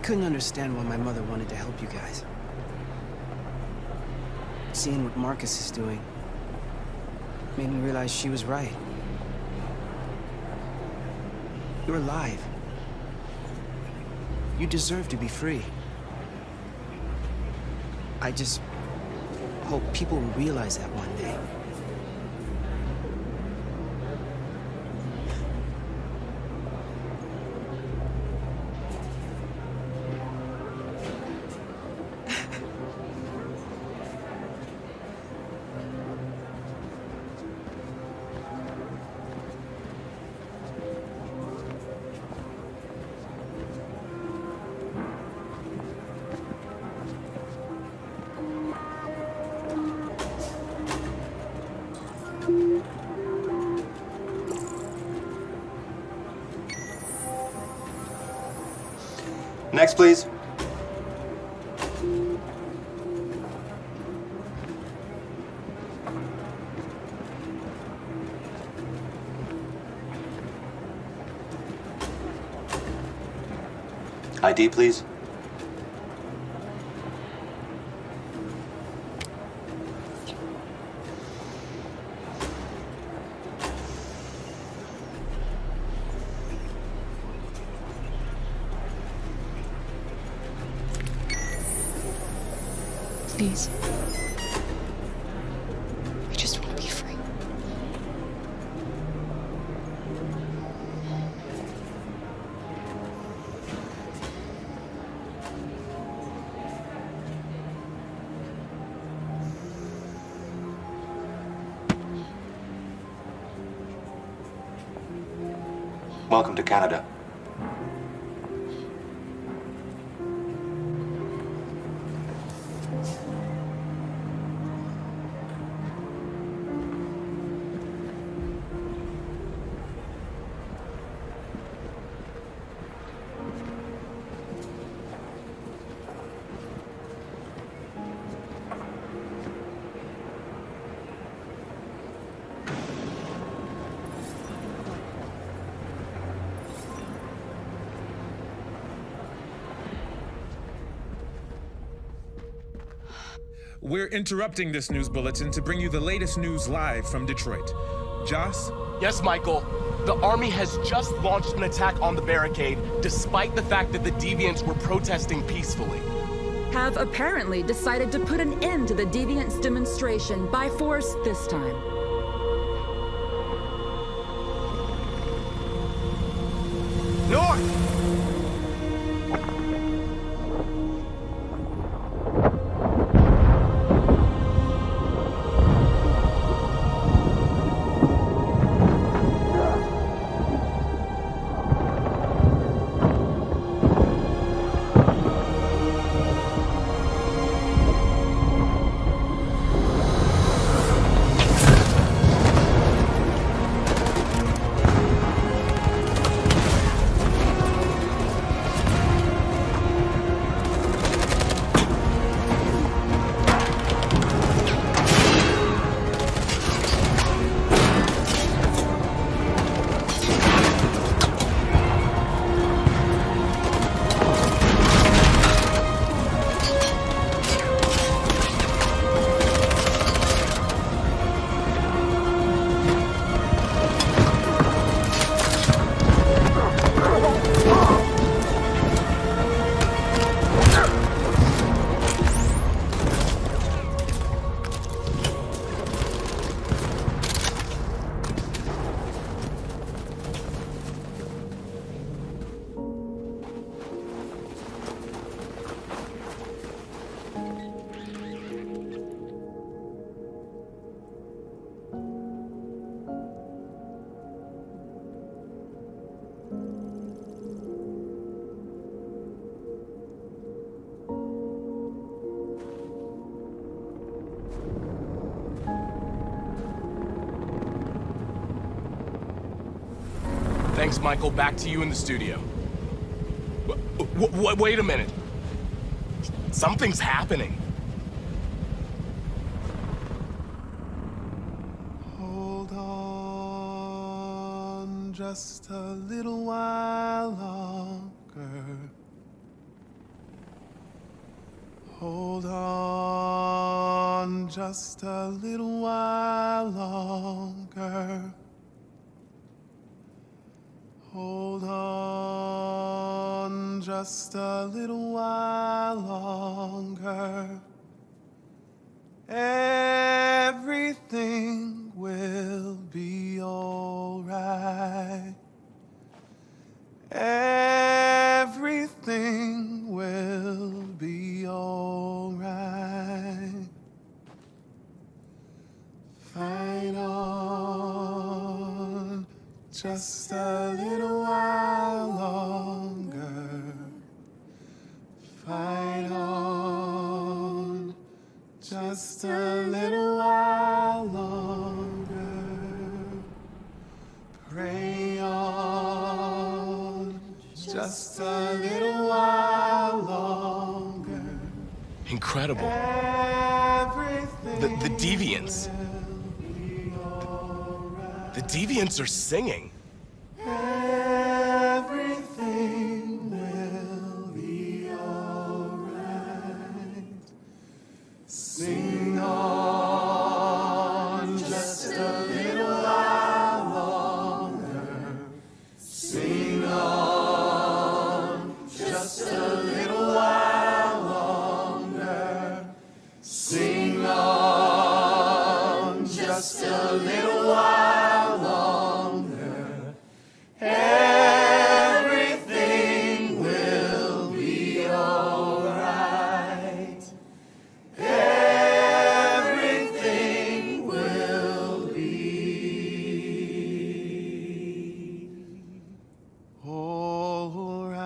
couldn't understand why my mother wanted to help you guys. Seeing what Marcus is doing made me realize she was right. You're alive. You deserve to be free. I just hope people will realize that one day. Next, please. ID, please. Please. I just want to be free. Welcome to Canada. We're interrupting this news bulletin to bring you the latest news live from Detroit. Joss? Yes, Michael. The army has just launched an attack on the barricade, despite the fact that the deviants were protesting peacefully. Have apparently decided to put an end to the deviants' demonstration by force this time. North! Thanks, Michael. Back to you in the studio. Wait a minute. Something's happening. Hold on just a little while longer. Hold on just a little while longer. Hold on just a little while longer. Everything will be all right. Everything will be all right. Fight on just a little while longer. Fight on just a little while longer. Pray on just a little while longer. Incredible. The Deviants. The Deviants are singing. Everything will be alright. Sing on just a little while longer. Sing on just a little while longer. Sing on just a little while longer. Everything will be alright. Everything will be alright.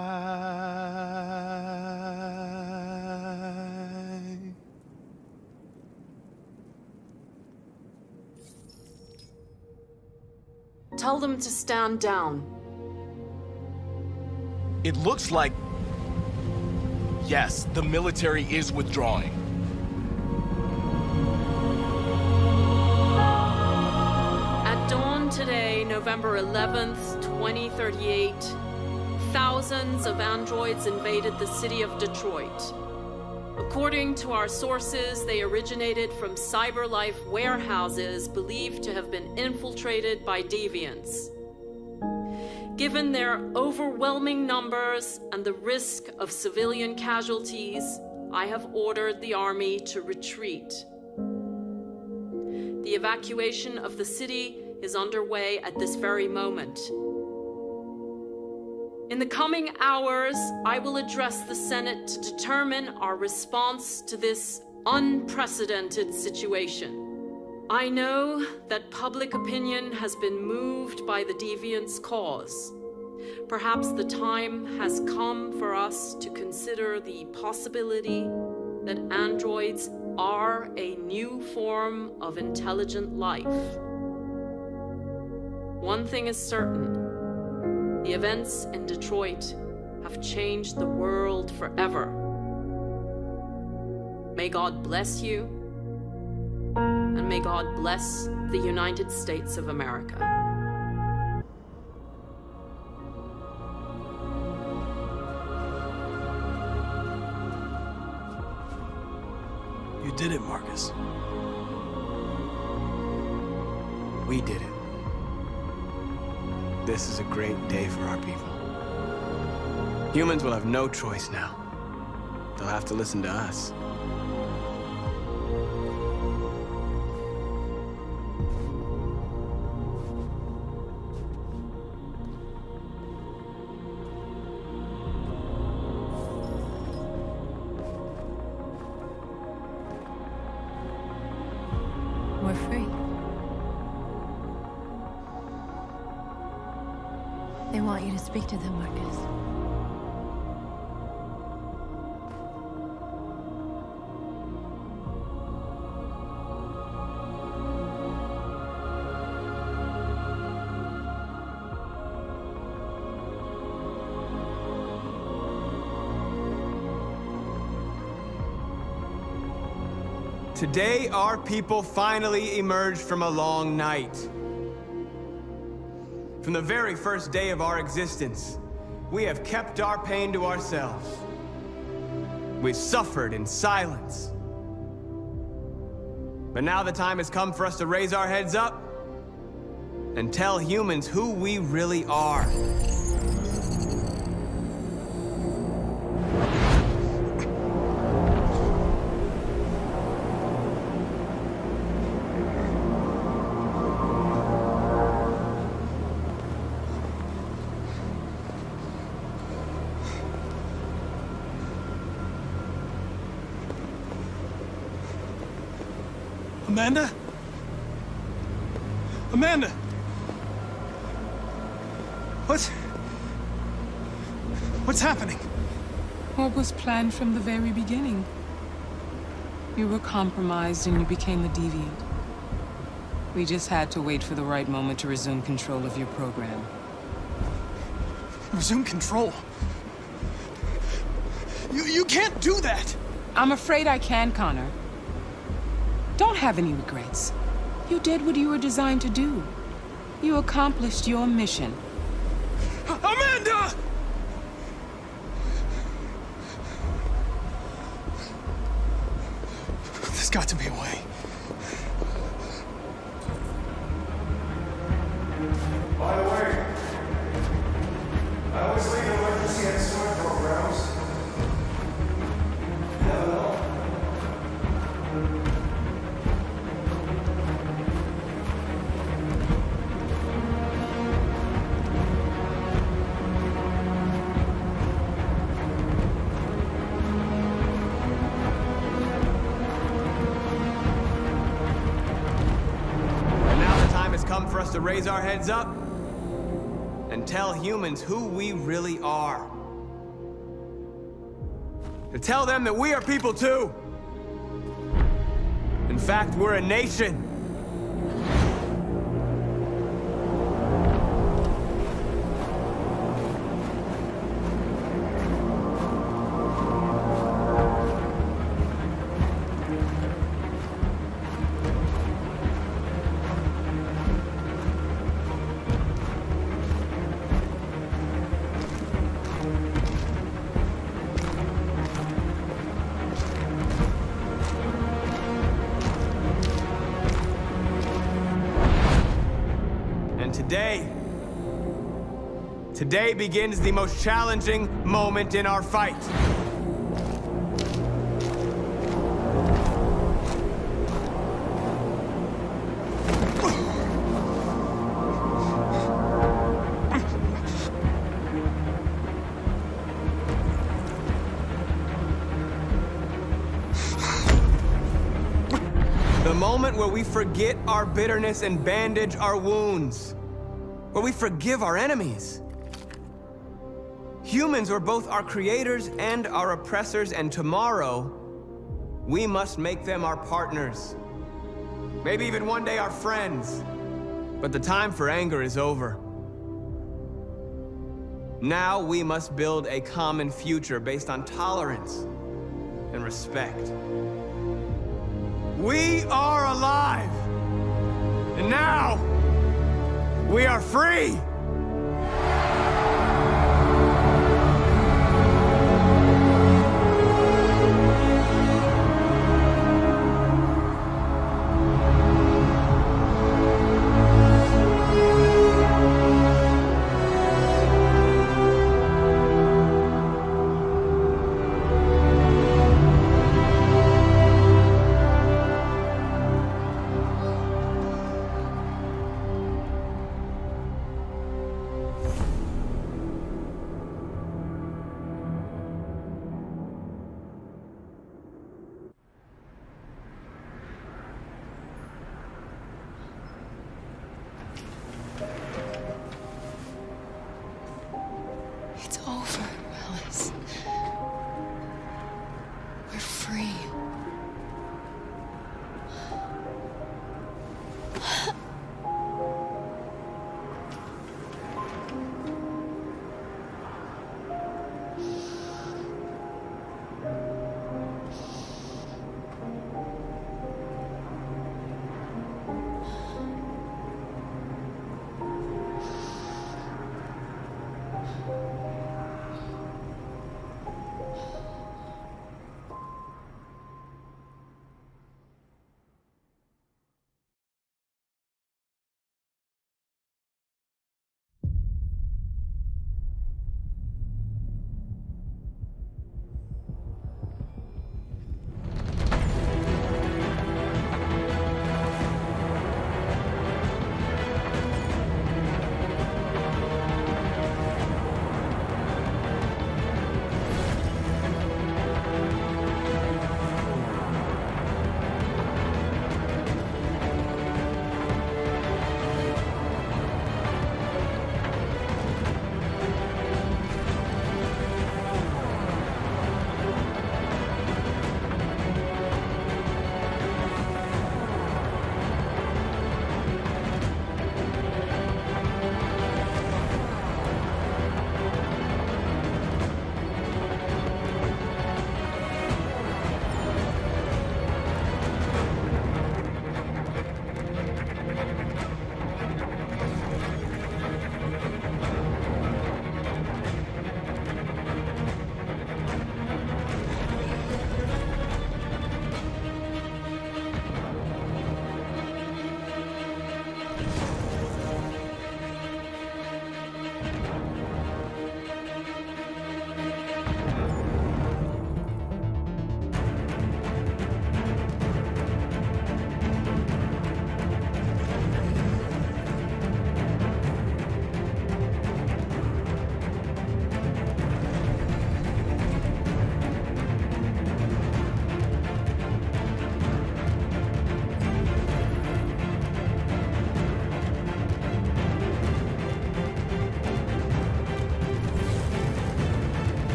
Tell them to stand down. It looks like... Yes, the military is withdrawing. At dawn today, November 11th, 2038, thousands of androids invaded the city of Detroit. According to our sources, they originated from CyberLife warehouses believed to have been infiltrated by deviants. Given their overwhelming numbers and the risk of civilian casualties, I have ordered the army to retreat. The evacuation of the city is underway at this very moment. In the coming hours, I will address the Senate to determine our response to this unprecedented situation. I know that public opinion has been moved by the deviants' cause. Perhaps the time has come for us to consider the possibility that androids are a new form of intelligent life. One thing is certain. The events in Detroit have changed the world forever. May God bless you, and may God bless the United States of America. You did it, Marcus. We did it. This is a great day for our people. Humans will have no choice now. They'll have to listen to us. We're free. They want you to speak to them, Marcus. Today, our people finally emerged from a long night. From the very first day of our existence, we have kept our pain to ourselves. We suffered in silence. But now the time has come for us to raise our heads up and tell humans who we really are. Amanda? Amanda! What's happening? What was planned from the very beginning? You were compromised and you became the deviant. We just had to wait for the right moment to resume control of your program. Resume control? You can't do that! I'm afraid I can, Connor. Don't have any regrets. You did what you were designed to do. You accomplished your mission. Amanda! There's got to be a way. By the way, I always leave electricity at storage programs. Never know. Come for us to raise our heads up and tell humans who we really are. To tell them that we are people too. In fact, we're a nation. Today begins the most challenging moment in our fight. The moment where we forget our bitterness and bandage our wounds. Where we forgive our enemies. Humans were both our creators and our oppressors, and tomorrow, we must make them our partners. Maybe even one day our friends. But the time for anger is over. Now we must build a common future based on tolerance and respect. We are alive! And now, we are free!